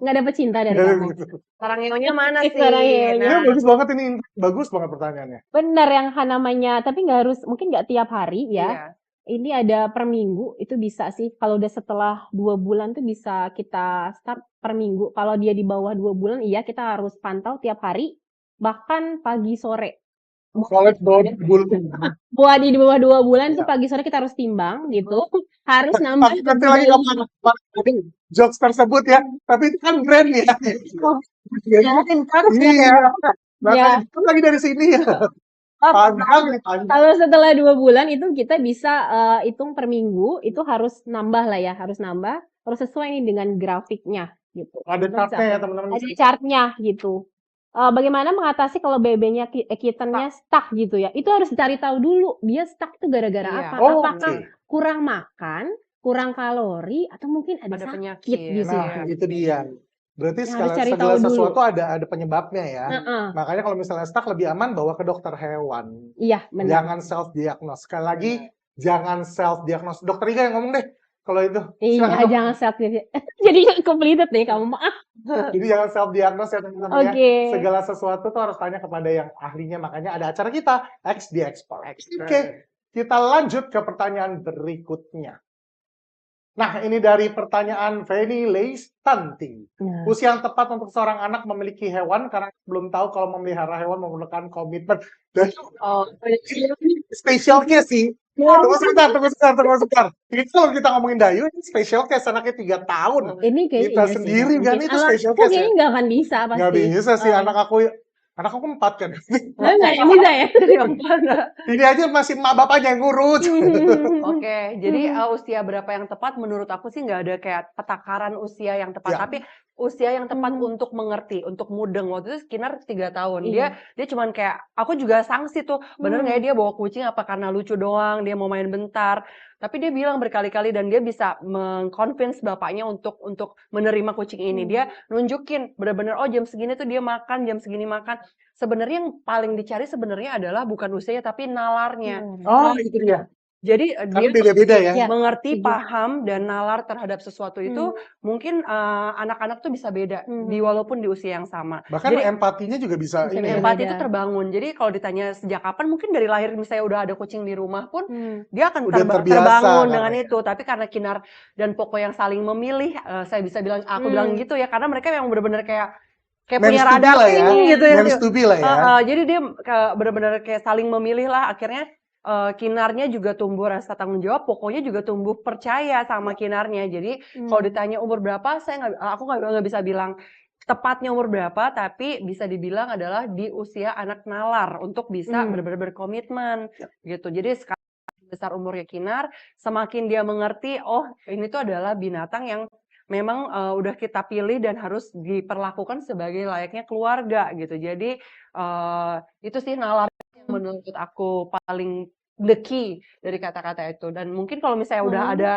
Nggak dapet cinta dari kamu. Sarang nyeonya mana sih? Sarang nyeonya. Ini bagus banget ini, bagus banget pertanyaannya. Benar yang namanya, tapi nggak harus, mungkin nggak tiap hari ya. Iya. Ini ada per minggu, itu bisa sih. Kalau udah setelah 2 bulan tuh bisa kita start per minggu. Kalau dia di bawah 2 bulan, iya kita harus pantau tiap hari, bahkan pagi sore. Kalau di bawah 2 bulan. Buat di bawah 2 bulan tuh Iya. pagi sore kita harus timbang gitu. Harus nambah. Tapi nanti lagi kamu jokes tersebut ya, tapi itu kan brand ya. Iya. Makanya itu lagi dari sini ya. Panjang. Kalau setelah 2 bulan itu kita bisa hitung per minggu, itu harus nambah lah ya, harus nambah, harus sesuai nih dengan grafiknya gitu. Ada chartnya ya teman-teman. Ada chartnya gitu. Bagaimana mengatasi kalau bebeknya kittennya stuck gitu ya? Itu harus cari tahu dulu dia stuck itu gara-gara Iya. apa? Oh, Apakah oke. kurang makan, kurang kalori, atau mungkin ada Ada sakit penyakit. di situ. Nah, itu dia. Berarti Yang harus cari segala tahu dulu. sesuatu ada penyebabnya ya. Heeh. Makanya kalau misalnya stuck lebih aman bawa ke dokter hewan. Iya, benar. Jangan self diagnose. Sekali lagi jangan self diagnose. Dokter Iga yang ngomong deh kalau itu. Iya, Silakan, Dok. jangan self jadi completed nih kamu. Maaf. Jadi jangan self diagnose ya teman-teman ya. Oke. Segala sesuatu tuh harus tanya kepada yang ahlinya. Makanya ada acara kita X di Expert. Oke, kita lanjut ke pertanyaan berikutnya. Nah, ini dari pertanyaan Feni Leistanti. Nah. Usia yang tepat untuk seorang anak memiliki hewan karena belum tahu kalau memelihara hewan memerlukan komitmen. Dan special case sih. Tunggu sebentar. Ini kalau kita ngomongin Dayu, ini special case anaknya 3 tahun. Ini kayaknya Kita iya sih, sendiri nggak kan mungkin. itu special Aku case ya. kayaknya nggak akan bisa pasti. Nggak bisa sih anak aku 4 kan. Nggak bisa ya. Ini aja masih emak bapaknya yang ngurus. Oke, jadi usia berapa yang tepat menurut aku sih nggak ada kayak petakaran usia yang tepat, Ya. tapi usia yang tepat untuk mengerti, untuk mudeng. Waktu itu Skinner 3 tahun. Iya. Dia cuman kayak, aku juga sanksi tuh, bener nggak ya dia bawa kucing apa karena lucu doang, dia mau main bentar. Tapi dia bilang berkali-kali dan dia bisa meng-convince bapaknya untuk menerima kucing ini. Dia nunjukin bener-bener, oh jam segini tuh dia makan, jam segini makan. Sebenarnya yang paling dicari sebenarnya adalah bukan usianya tapi nalarnya. Oh, itu dia. Jadi Karena dia beda-beda ya. Ya, mengerti, setuju. paham, dan nalar terhadap sesuatu itu mungkin anak-anak tuh bisa beda walaupun di usia yang sama. Bahkan Jadi empatinya juga bisa Bisa ini ya. empati itu beda-beda. terbangun. Jadi kalau ditanya sejak kapan, mungkin dari lahir misalnya udah ada kucing di rumah pun dia akan Udah terbiasa terbangun karena dengan ya. itu. Tapi karena Kinar dan Poko yang saling memilih, saya bisa bilang aku bilang gitu ya, karena mereka yang benar-benar kayak Mens punya to be radar lah ya. ping gitu ya. Mens to be lah ya. Jadi dia benar-benar kayak saling memilih lah. Akhirnya Kinarnya juga tumbuh rasa tanggung jawab, pokoknya juga tumbuh percaya sama Kinarnya. Jadi kalau ditanya umur berapa, aku nggak bisa bilang tepatnya umur berapa, tapi bisa dibilang adalah di usia anak nalar untuk bisa benar-benar berkomitmen gitu. Jadi sekarang besar umurnya Kinar, semakin dia mengerti, oh ini tuh adalah binatang yang memang udah kita pilih dan harus diperlakukan sebagai layaknya keluarga gitu. Jadi itu sih nalar yang menurut aku paling the key dari kata-kata itu. Dan mungkin kalau misalnya udah ada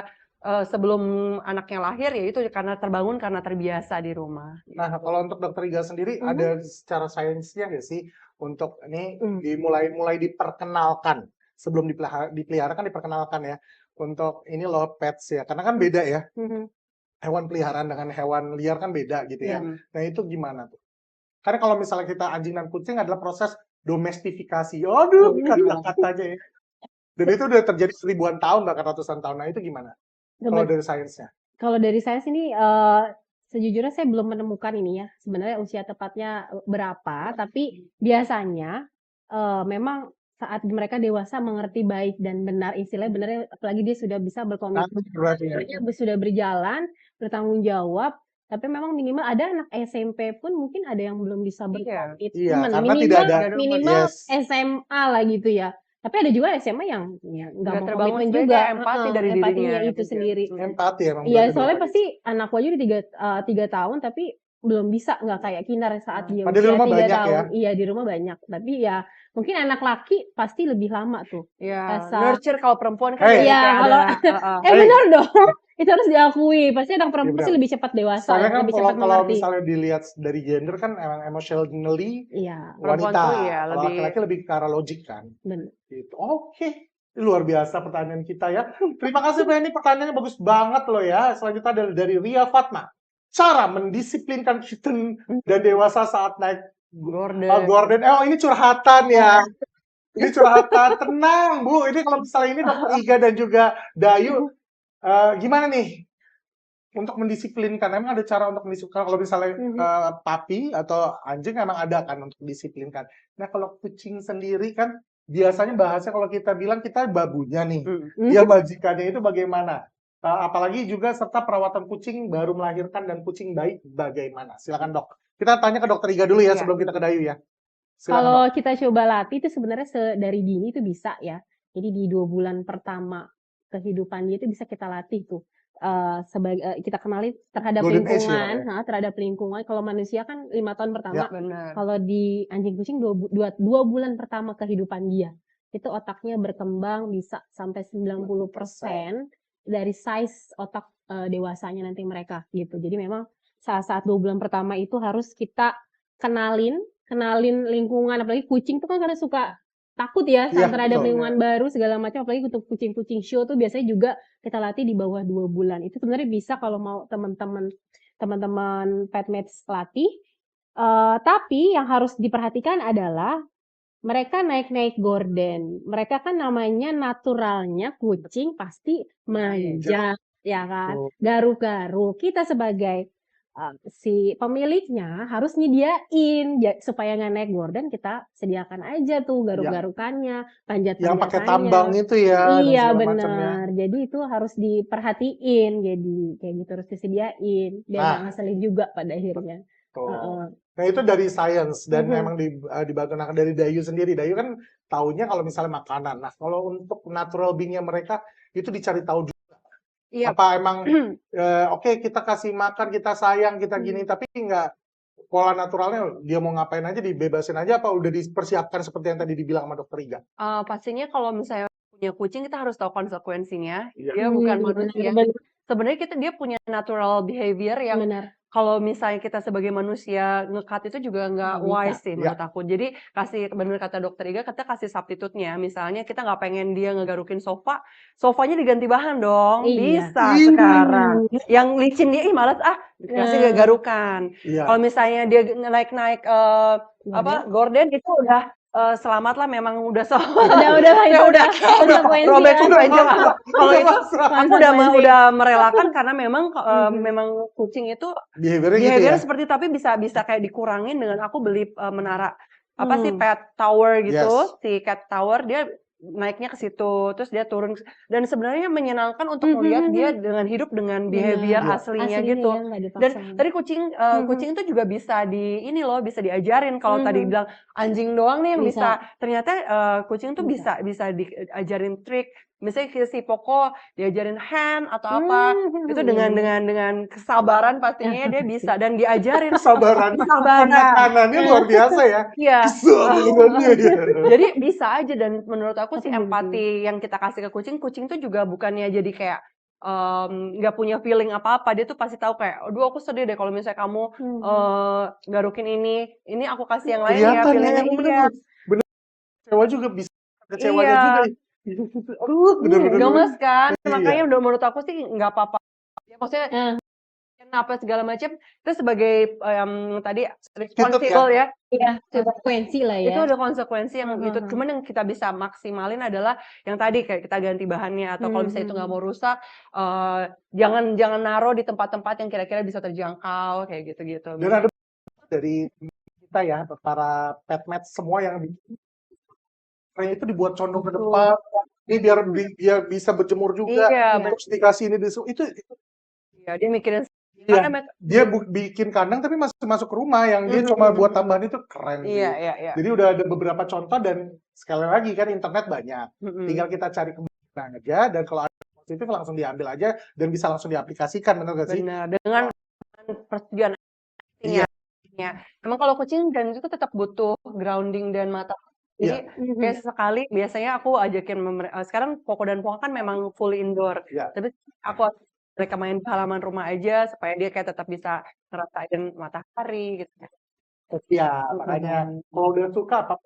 sebelum anaknya lahir, ya itu karena terbangun, karena terbiasa di rumah. Nah, kalau untuk Dokter Iga sendiri ada secara sainsnya nggak sih untuk ini mulai diperkenalkan sebelum dipelihara kan diperkenalkan ya untuk ini loh pets ya, karena kan beda ya hewan peliharaan dengan hewan liar kan beda gitu ya. Nah itu gimana tuh? Karena kalau misalnya kita anjing dan kucing adalah proses domestifikasi. Aduh, kata-katanya ya. Dan itu udah terjadi ribuan tahun bahkan ratusan tahun. Nah itu gimana? Kalau dari sainsnya? Kalau dari sains ini sejujurnya saya belum menemukan ini ya, sebenarnya usia tepatnya berapa, tapi biasanya memang saat mereka dewasa mengerti baik dan benar, istilahnya benarnya apalagi dia sudah bisa berkomitmen, sudah berjalan, bertanggung jawab, tapi memang minimal ada anak SMP pun mungkin ada yang belum bisa berkomitmen, karena tidak ada minimal SMA lah gitu ya. Tapi ada juga SMA yang ya nggak mau terbangun komitmen sebenarnya juga, kayak empati dari empatinya dirinya itu juga. sendiri. Empati emang. Iya, soalnya pasti anakku aja udah 3 tahun tapi belum bisa, nggak kayak Kinar saat dia Padahal di usia rumah 3 banyak ya. tahun. Iya, di rumah banyak. Tapi ya mungkin anak laki pasti lebih lama tuh. Ya, Rasa nurture kalau perempuan kan Iya, kayak kalau ada benar dong. Itu harus diakui. Pasti anak perempuan pasti benar. lebih cepat dewasa, Soalnya kan lebih kalau cepat mengerti. misalnya dilihat dari gender kan emang emotionally Iya, perempuan wanita. tuh ya Kalau lebih laki-laki lebih ke arah logik kan. benar. Gitu. Oke. Luar biasa pertanyaan kita ya. Terima kasih Pak, ini pertanyaannya bagus banget loh ya. Selanjutnya dari Ria Fatma. Cara mendisiplinkan kitten dan dewasa saat naik Gordon. Oh ini curhatan ya. Ini curhatan. Tenang Bu. Ini kalau misalnya ini Dokter Iga dan juga Dayu. Gimana nih? Untuk mendisiplinkan, emang ada cara untuk mendisiplinkan. Kalau misalnya papi atau anjing emang ada kan untuk disiplinkan. Nah kalau kucing sendiri kan biasanya bahasnya kalau kita bilang kita babunya nih, dia majikannya itu bagaimana? Apalagi juga serta perawatan kucing baru melahirkan dan kucing bayi bagaimana? Silakan dok. Kita tanya ke Dokter Iga dulu ya sebelum kita ke Dayu ya. Silakan, kalau dok. kita coba latih itu sebenarnya dari dini itu bisa ya. Jadi di 2 bulan pertama kehidupan dia itu bisa kita latih tuh. Kita kenali terhadap Golden age lingkungan, ya, terhadap lingkungan. Kalau manusia kan 5 tahun pertama. benar. Kalau di anjing kucing 2 bulan pertama kehidupan dia, itu otaknya berkembang bisa sampai 90% dari size otak dewasanya nanti mereka gitu. Jadi memang saat 2 bulan pertama itu harus kita kenalin lingkungan, apalagi kucing tuh kan karena suka takut ya terhadap lingkungan baru segala macam, apalagi untuk kucing-kucing show tuh biasanya juga kita latih di bawah 2 bulan. Itu sebenarnya bisa kalau mau teman-teman pet mates latih. Tapi yang harus diperhatikan adalah mereka naik Gordon. Mereka kan namanya naturalnya kucing pasti manja, ya kan? Garuk-garuk. Kita sebagai si pemiliknya harus nyediain supaya nggak naik Gordon, kita sediakan aja tuh garuk-garukannya, panjat-panjatannya. Yang pakai tambang itu ya. Iya dan benar. Jadi itu harus diperhatiin, jadi kayak gitu harus disediain biar nggak ngeselin juga pada akhirnya. Nah itu dari sains dan memang dibantu dari Dayu sendiri. Dayu kan taunya kalau misalnya makanan. Nah kalau untuk natural being-nya mereka itu dicari tahu juga. Apa emang oke, kita kasih makan, kita sayang, kita gini, tapi nggak pola naturalnya dia mau ngapain aja dibebasin aja, apa udah dipersiapkan seperti yang tadi dibilang sama Dokter Iga? Pastinya kalau misalnya punya kucing kita harus tahu konsekuensinya. Dia bukan manusia. Sebenarnya dia punya natural behavior yang kalau misalnya kita sebagai manusia nge-cut itu juga nggak Nggak bisa. wise sih menurut aku. Jadi bener kata dokter Iga, kita kasih substitute-nya. Misalnya kita nggak pengen dia ngegarukin sofanya diganti bahan dong. Iya. Bisa sekarang. Yang licin dia, ih males kasih garukan. Iya. Kalau misalnya dia naik-naik gorden itu udah selamat lah, memang udah udah konsekuensi robek ya. aja. Kalau itu aku Konsekuensi. udah merelakan karena memang memang kucing itu Behaviornya gitu ya. behavior seperti, tapi bisa kayak dikurangin dengan aku beli menara sih, pet tower gitu. Yes. Si cat tower dia naiknya ke situ, terus dia turun, dan sebenarnya menyenangkan untuk melihat dia dengan hidup dengan behavior Benar. aslinya Aslinya gitu. ya, nggak Dan dipaksain. tadi kucing itu juga bisa bisa diajarin. Kalau tadi bilang anjing doang nih yang bisa, ternyata kucing tuh bisa diajarin trik. Misalnya si Poko diajarin hand atau apa, itu dengan kesabaran pastinya dia bisa, dan diajarin Kesabaran. Penekanannya luar biasa ya. Iya. Kesabarannya ya. Jadi bisa aja, dan menurut aku sih Tapi empati yang kita kasih ke kucing tuh juga bukannya jadi kayak nggak punya feeling apa-apa. Dia tuh pasti tahu kayak, aduh aku sedih deh kalau misalnya kamu garukin ini aku kasih yang lain ya Kelihatan feelingnya. ya, bener. Kecewa juga bisa. Kecewanya Iya. juga. Aduh, bener-bener. Gemes kan. Iya. Makanya menurut aku sih nggak apa-apa. Ya, maksudnya apa segala macam itu sebagai tadi responsible ya. Iya, konsekuensi lah ya. Itu ada konsekuensi yang itu. Cuman yang kita bisa maksimalin adalah yang tadi kayak kita ganti bahannya, atau kalau misalnya itu nggak mau rusak, jangan naruh di tempat-tempat yang kira-kira bisa terjangkau kayak gitu-gitu. Dan ada dari kita ya, para petmats semua yang itu dibuat condong ke depan. Ini biar bisa berjemur juga. Iya, Terus dikasih ini itu. Iya, dia mikirin. Iya, dia bikin kandang tapi masuk ke rumah yang dia cuma buat tambahan, itu keren sih. Iya. Jadi udah ada beberapa contoh, dan sekali lagi kan internet banyak. Tinggal kita cari kemana aja, dan kalau ada positif langsung diambil aja dan bisa langsung diaplikasikan, benar gak sih? Benar, dengan persetujuan. Iya. Emang kalau kucing dan itu tetap butuh grounding dan mata. Jadi kayak sekali biasanya aku ajakin sekarang Poko dan Poko kan memang full indoor. Iya. Tapi aku mereka main di halaman rumah aja supaya dia kayak tetap bisa ngerasain matahari gitu. Iya, makanya kalau udah suka apa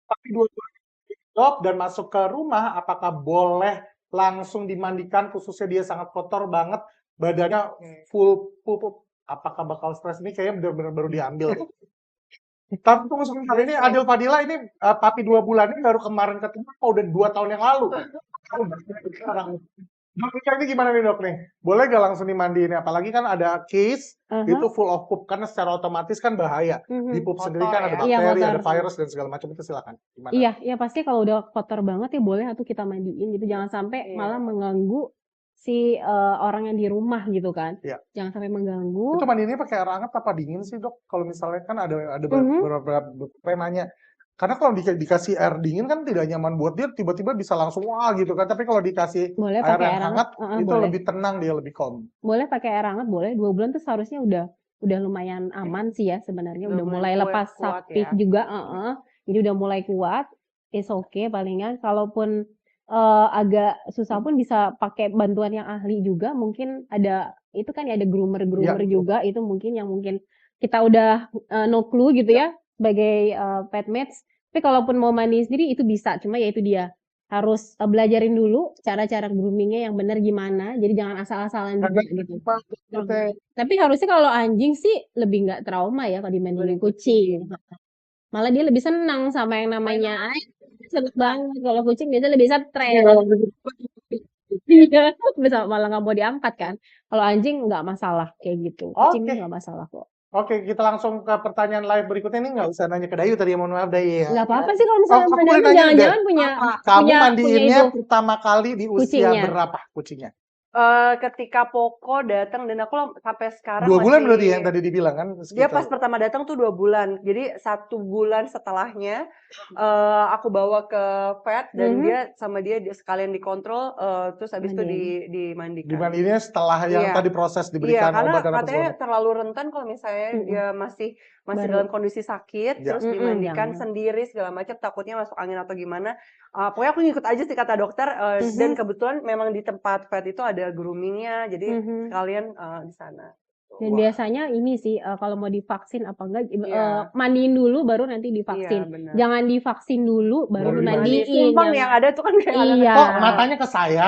tapi dua dan masuk ke rumah, apakah boleh langsung dimandikan, khususnya dia sangat kotor banget, badannya full, apakah bakal stres? Ini kayaknya benar-benar baru diambil. Tapi tunggu sebentar, ini Adil Fadila ini papi 2 bulan ini baru kemarin ketemu, udah 2 tahun yang lalu. Sekarang. Dok, ini gimana nih dok nih? Boleh gak langsung dimandiin? Apalagi kan ada case itu full of poop, karena secara otomatis kan bahaya. Di poop sendiri kan ada bakteri, ada virus dan segala macam, itu silakan. Gimana? Iya pasti kalau udah kotor banget ya boleh atau kita mandiin gitu, jangan sampai malah mengganggu si orang yang di rumah gitu kan. Iya. Jangan sampai mengganggu. Itu mandiinnya pakai air hangat apa dingin sih dok? Kalau misalnya kan ada beberapa yang nanya. Karena kalau dikasih air dingin kan tidak nyaman buat dia, tiba-tiba bisa langsung wah gitu kan. Tapi kalau dikasih boleh air pakai yang hangat, itu boleh. lebih tenang, dia lebih calm. Boleh pakai air hangat, boleh. 2 bulan tuh seharusnya udah lumayan aman sih ya sebenarnya. Udah mulai lepas sakit juga. Jadi udah mulai kuat. It's okay palingan. Kalaupun agak susah pun bisa pakai bantuan yang ahli juga. Mungkin ada itu kan ya, ada groomer juga. Itu mungkin kita udah no clue gitu ya sebagai petmats. Tapi kalaupun mau mandi sendiri itu bisa. Cuma ya itu dia, harus belajarin dulu cara-cara groomingnya yang benar gimana. Jadi jangan asal-asalan juga gitu. Tapi harusnya kalau anjing sih lebih nggak trauma ya kalau dimandiin kucing. Malah dia lebih senang sama yang namanya air. Seneng banget. Kalau kucing biasanya lebih stres. Iya, malah nggak mau diangkat kan. Kalau anjing nggak masalah kayak gitu. Kucing nggak masalah kok. Oke, kita langsung ke pertanyaan live berikutnya. Ini nggak usah nanya ke Dayu tadi, mohon maaf Dayu ya. Nggak apa-apa sih kalau misalnya Dayu jangan-jangan punya kamu mandiinnya pertama kali di usia berapa kucingnya? Ketika Poko datang, dan aku sampai sekarang 2 bulan berarti yang tadi dibilang kan? Dia pas pertama datang tuh 2 bulan. Jadi 1 bulan setelahnya aku bawa ke vet, dan dia sekalian dikontrol, terus habis itu dimandikan. Dimandiinnya setelah yang tadi proses diberikan obat dan karena katanya terlalu rentan kalau misalnya dia masih masih Baru. dalam kondisi sakit, Ya. terus dimandikan Jangan. sendiri segala macam, takutnya masuk angin atau gimana. Pokoknya aku ngikut aja sih kata dokter, dan kebetulan memang di tempat vet itu ada groomingnya, jadi sekalian di sana. Dan Wah. biasanya ini sih kalau mau divaksin apa enggak Iya. mandiin dulu baru nanti Iya, divaksin. benar. Jangan divaksin dulu baru Baru dimandiin. Sumpah yang ada tuh kan kayak anak Iya. Kok matanya ke saya?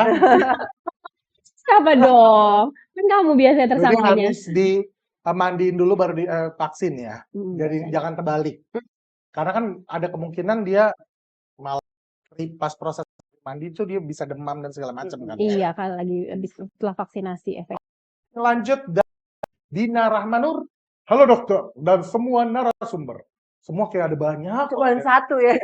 Siapa dong? Kan kamu biasanya Jadi tersangkanya. harus dimandiin dulu baru divaksin ya. Jadi Biasanya. jangan terbalik. Karena kan ada kemungkinan dia malah pas proses mandi itu dia bisa demam dan segala macam kan. Iya, kalau lagi habis setelah vaksinasi efek. Lanjut Dina Rahmanur. Halo dokter dan semua narasumber. Semua kayak ada banyak. Cuma satu ya.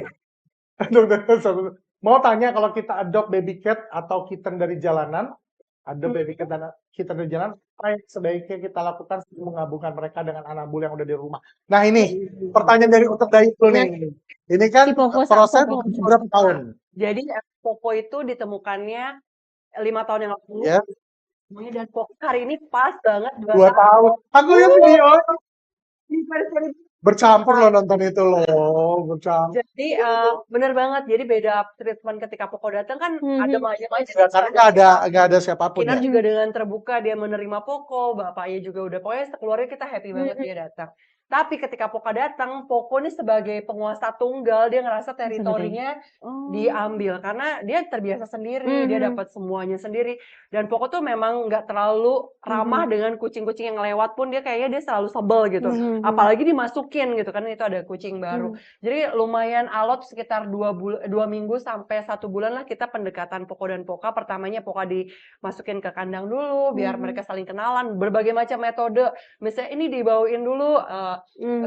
Mau tanya kalau kita adopt baby cat atau kitten dari jalanan, ada baby cat dan kitten dari jalanan, apa yang sebaiknya kita lakukan sebelum menggabungkan mereka dengan anabul yang udah di rumah? Nah ini pertanyaan dari untuk Daiful nih. Ini kan Si Poco proses Poco. berapa tahun? Jadi Poco itu ditemukannya 5 tahun yang lalu. Ya, Dan Poco hari ini pas banget 2 2 tahun. Aku lihat video tahun. bercampur loh nonton itu loh, bercampur. Jadi bener banget. Jadi beda treatment ketika Poco datang kan ada macam-macam. Karena nggak ada siapapun Kinar ya. juga dengan terbuka dia menerima Poco, bapaknya juga udah pokoknya sekeluarga kita happy banget dia datang. Tapi ketika Poco datang, Poco ini sebagai penguasa tunggal dia ngerasa teritorinya diambil karena dia terbiasa sendiri, dia dapat semuanya sendiri. Dan Poco tuh memang nggak terlalu ramah dengan kucing-kucing yang lewat pun dia kayaknya dia selalu sebel gitu. Apalagi dimasukin gitu kan itu ada kucing baru. Jadi lumayan alot sekitar 2 minggu sampai 1 bulan lah kita pendekatan Poco dan Poca. Pertamanya Poca dimasukin ke kandang dulu biar mereka saling kenalan, berbagai macam metode. Misalnya ini dibawain dulu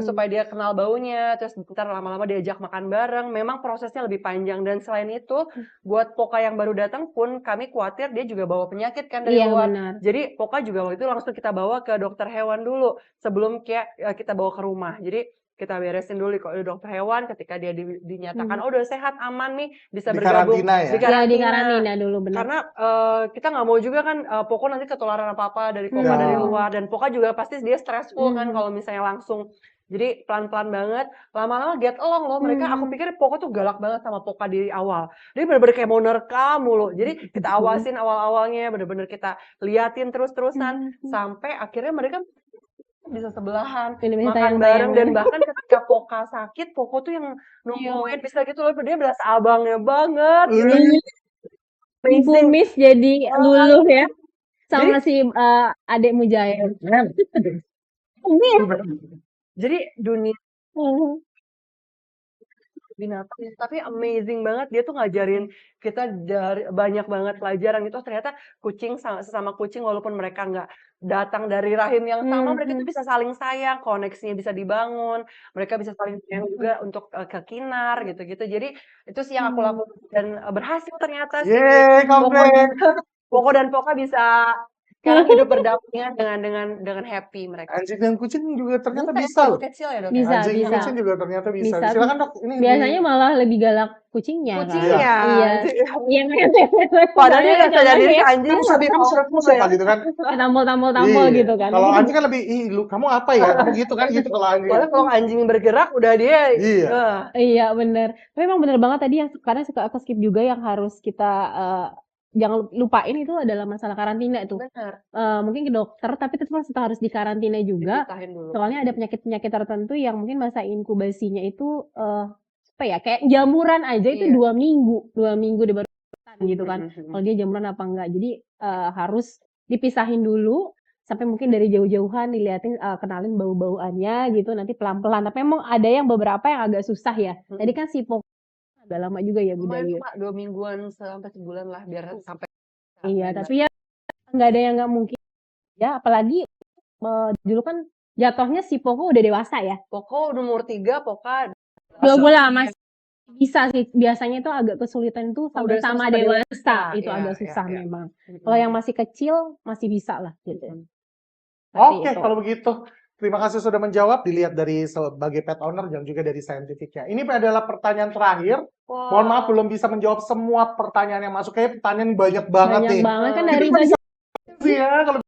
supaya dia kenal baunya, terus ntar lama-lama diajak makan bareng. Memang prosesnya lebih panjang dan selain itu buat Poca yang baru datang pun kami khawatir dia juga bawa penyakit kan dari luar. Benar. Jadi Poca juga waktu itu langsung kita bawa ke dokter hewan dulu sebelum kita bawa ke rumah. Jadi kita beresin dulu di dokter hewan ketika dia dinyatakan udah sehat aman nih bisa bergabung Karantina ya? Di karantina dulu benar. karena kita nggak mau juga kan Poco nanti ketularan apa-apa dari Poca dari luar dan Poca juga pasti dia stressful kan kalau misalnya langsung. Jadi pelan-pelan banget, lama-lama get along loh mereka. Aku pikir Poco tuh galak banget sama Poca di awal. Dia bener-bener kayak mau nerkam mulu. Jadi kita awasin awal-awalnya, bener-bener kita liatin terus-terusan sampai akhirnya mereka bisa sebelahan, makan bareng dan bahkan ketika Poca sakit, Poco tuh yang nungguin bisa gitu loh. Dia berasa abangnya banget. Kumis jadi luluh ya. Sama si adik Mujair. Jadi dunia binatang tapi amazing banget dia tuh ngajarin kita banyak banget pelajaran itu ternyata kucing sesama kucing walaupun mereka nggak datang dari rahim yang sama mereka tuh bisa saling sayang, koneksinya bisa dibangun, mereka bisa saling sayang juga untuk ke Kinar gitu-gitu. Jadi itu sih yang aku lakukan dan berhasil ternyata sih. Yeay, komplain. Poco dan Poca bisa sekarang hidup berdampingan dengan happy mereka. Anjing dan kucing juga ternyata bisa loh. Kecil ya dok. Bisa, Anjing dan bisa. kucing juga ternyata bisa. Bisa. Silakan dok. Ini Biasanya malah lebih galak kucingnya kan. Kucingnya. Iya. Padahal dia nggak sadar diri anjing. kamu sabi kamu siapa gitu kan? Tampol Iya. gitu kan. Kalau anjing kan lebih, ih lu kamu apa ya? Kamu gitu kan gitu kalau anjing. Padahal kalau anjing bergerak udah dia. Iya. Iya bener. Tapi emang bener banget tadi yang kadang suka aku skip juga yang harus kita jangan lupain itu adalah masalah karantina itu. Benar. Mungkin ke dokter tapi tetap harus di karantina juga. Dipisahin dulu. Soalnya ada penyakit-penyakit tertentu yang mungkin masa inkubasinya itu apa ya kayak jamuran aja itu 2 minggu di baru gitu kan. Kalau dia jamuran apa enggak. Jadi harus dipisahin dulu sampai mungkin dari jauh-jauhan dilihatin kenalin bau-bauannya gitu nanti pelan-pelan. Tapi emang ada yang beberapa yang agak susah ya. Tadi kan si Poco agak lama juga ya Lumayan budaya. cuma 2 mingguan sampai sebulan lah biar sampai. Iya, tapi ya nggak ada yang nggak mungkin. Ya, apalagi dulu kan jatuhnya si Poco udah dewasa ya. Poco umur 3, Poca 2 bulan masih bisa sih. Biasanya itu agak kesulitan tuh sampai udah sama sama dewasa. Itu Iya, agak susah iya. memang. Kalau yang masih kecil masih bisa lah gitu. Oke, kalau begitu. Terima kasih sudah menjawab. Dilihat dari sebagai pet owner dan juga dari saintifiknya. Ini adalah pertanyaan terakhir. Mohon maaf belum bisa menjawab semua pertanyaan yang masuk. Kayaknya pertanyaan banyak banget nih. Banyak banget kan dari Kita bisa ya kalau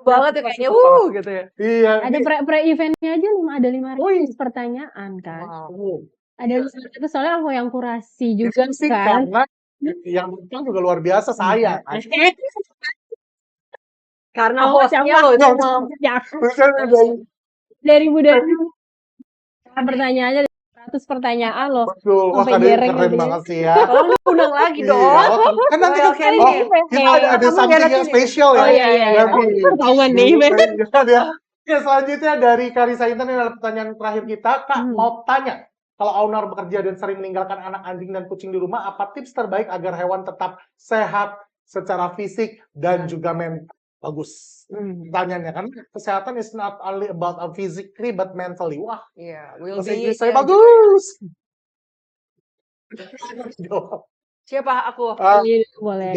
banget ya kayaknya, gitu ya. Iya. Ada pre-eventnya aja ada 500 Wih. pertanyaan kan. Wow. Ada 500 soalnya aku yang kurasi juga Itu sih kan. karena yang datang juga luar biasa saya. Karena Aku hostnya siapa? loh itu Terusnya Dari pertanyaannya 100 pertanyaan loh. betul. Wah, Sampai kadang jereng keren gitu ya. banget sih ya. tolong diundang lagi Iya, dong. kan nanti Oke, kan oke. kita ada Kamu something biar yang aku- spesial ya. Oh iya iya. Nanti. Ketahuan nih. Ya. Ya, selanjutnya dari Karisa Intan ini adalah pertanyaan terakhir kita. Kak, mau tanya, kalau owner bekerja dan sering meninggalkan anak anjing dan kucing di rumah, apa tips terbaik agar hewan tetap sehat secara fisik dan juga mental? Bagus. Pertanyaannya kan kesehatan is not only about physically but mentally. Wah, Iya, bahasa will be. Inggris saya bagus. Siapa aku? Iya, boleh.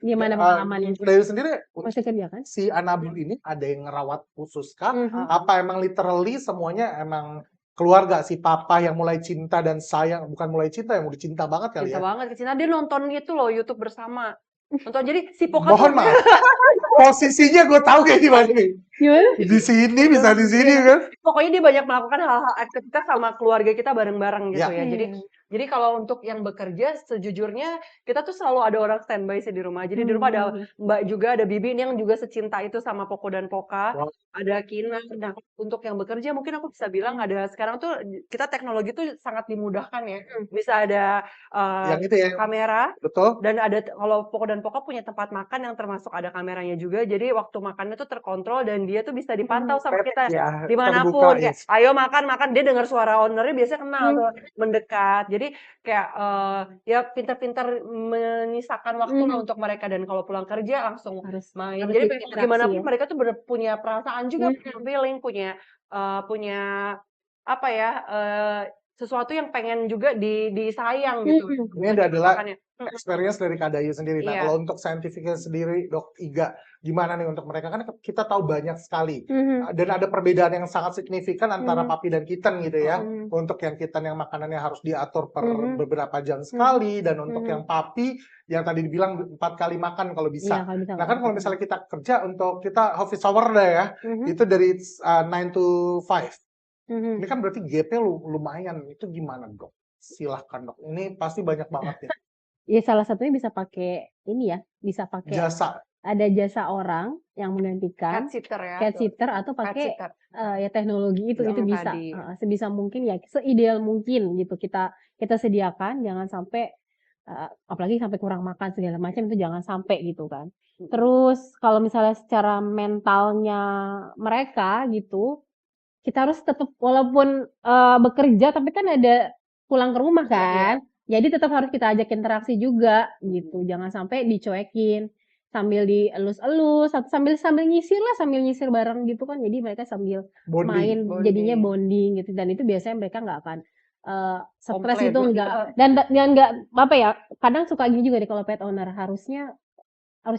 Gimana pengalamannya? Dari sendiri, Masih kerja kan? si Anabul ini ada yang ngerawat khusus kah? Mhm. Apa emang literally semuanya emang keluarga, si papa yang mulai cinta dan sayang, bukan mulai cinta, yang udah cinta banget kali Cinta ya? banget ke Cina. Dia nonton gitu loh YouTube bersama. Nonton jadi si Poka Mohon maaf, posisinya gue tahu kayak gimana nih. Gimana? Di sini, bisa di sini kan? pokoknya dia banyak melakukan hal-hal aktivitas sama keluarga kita bareng-bareng gitu Ya. ya. Jadi kalau untuk yang bekerja sejujurnya kita tuh selalu ada orang standby sih di rumah. Jadi di rumah ada Mbak juga, ada Bibi ini yang juga secinta itu sama Poko dan Poka. Wow. Ada Kina. Nah, untuk yang bekerja mungkin aku bisa bilang ada sekarang tuh kita teknologi tuh sangat dimudahkan ya. Bisa ada Yang itu ya, kamera betul. dan ada kalau Poko dan Poka punya tempat makan yang termasuk ada kameranya juga. Jadi waktu makannya tuh terkontrol dan dia tuh bisa dipantau sama kita Ya, dimanapun. terbuka, Kayak, ayo makan, dia dengar suara ownernya biasanya kenal tuh mendekat. Jadi kayak ya pintar-pintar menyisakan waktu lah untuk mereka dan kalau pulang kerja langsung Harus main. harus Jadi berinteraksi gimana ya. pun mereka tuh punya perasaan juga, punya feeling, punya apa ya sesuatu yang pengen juga disayang gitu. Ini adalah Makanya. experience dari Kak Dayu sendiri. Nah, Iya. kalau untuk scientificnya sendiri, Dok Iga, gimana nih untuk mereka? Kan kita tahu banyak sekali. Dan ada perbedaan yang sangat signifikan antara papi dan kitten gitu ya. Untuk yang kitten yang makanannya harus diatur per beberapa jam sekali. Dan untuk yang papi, yang tadi dibilang 4 kali makan kalau bisa. Iya, kalau bisa. Nah kan kalau misalnya kita kerja untuk kita office hour deh ya, itu dari 9 to 5. Ini kan berarti gap-nya lumayan. Itu gimana, Dok? Silahkan, Dok. Ini pasti banyak banget ya. Ya salah satunya bisa pakai ini ya, bisa pakai Jasa. ada jasa orang yang menggantikan Cat sitter ya. cat sitter atau Cat pakai sitter. ya teknologi itu Yang bisa. tadi. Sebisa mungkin ya, seideal mungkin gitu kita sediakan, jangan sampai apalagi sampai kurang makan segala macam itu jangan sampai gitu kan. Terus kalau misalnya secara mentalnya mereka gitu, kita harus tetap walaupun bekerja tapi kan ada pulang ke rumah kan. Jadi tetap harus kita ajak interaksi juga gitu. Jangan sampai dicuekin sambil dielus-elus sambil nyisir bareng gitu kan. Jadi mereka sambil main jadinya bonding gitu dan itu biasanya mereka nggak akan stres gitu enggak dan enggak apa ya, kadang suka gini juga deh kalau pet owner harus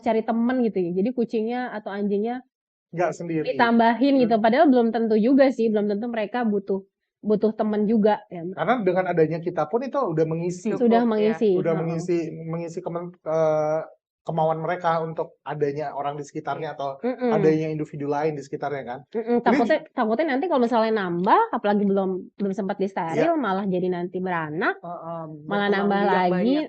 cari temen gitu ya. Jadi kucingnya atau anjingnya Nggak sendiri. ditambahin gitu. Padahal belum tentu juga sih, belum tentu mereka butuh teman juga ya. Karena dengan adanya kita pun itu udah mengisi. Sudah mengisi. Udah mengisi kemauan mereka untuk adanya orang di sekitarnya atau adanya individu lain di sekitarnya kan. Takutnya nanti kalau misalnya nambah, apalagi belum sempat disteril, malah jadi nanti beranak, malah nambah lagi.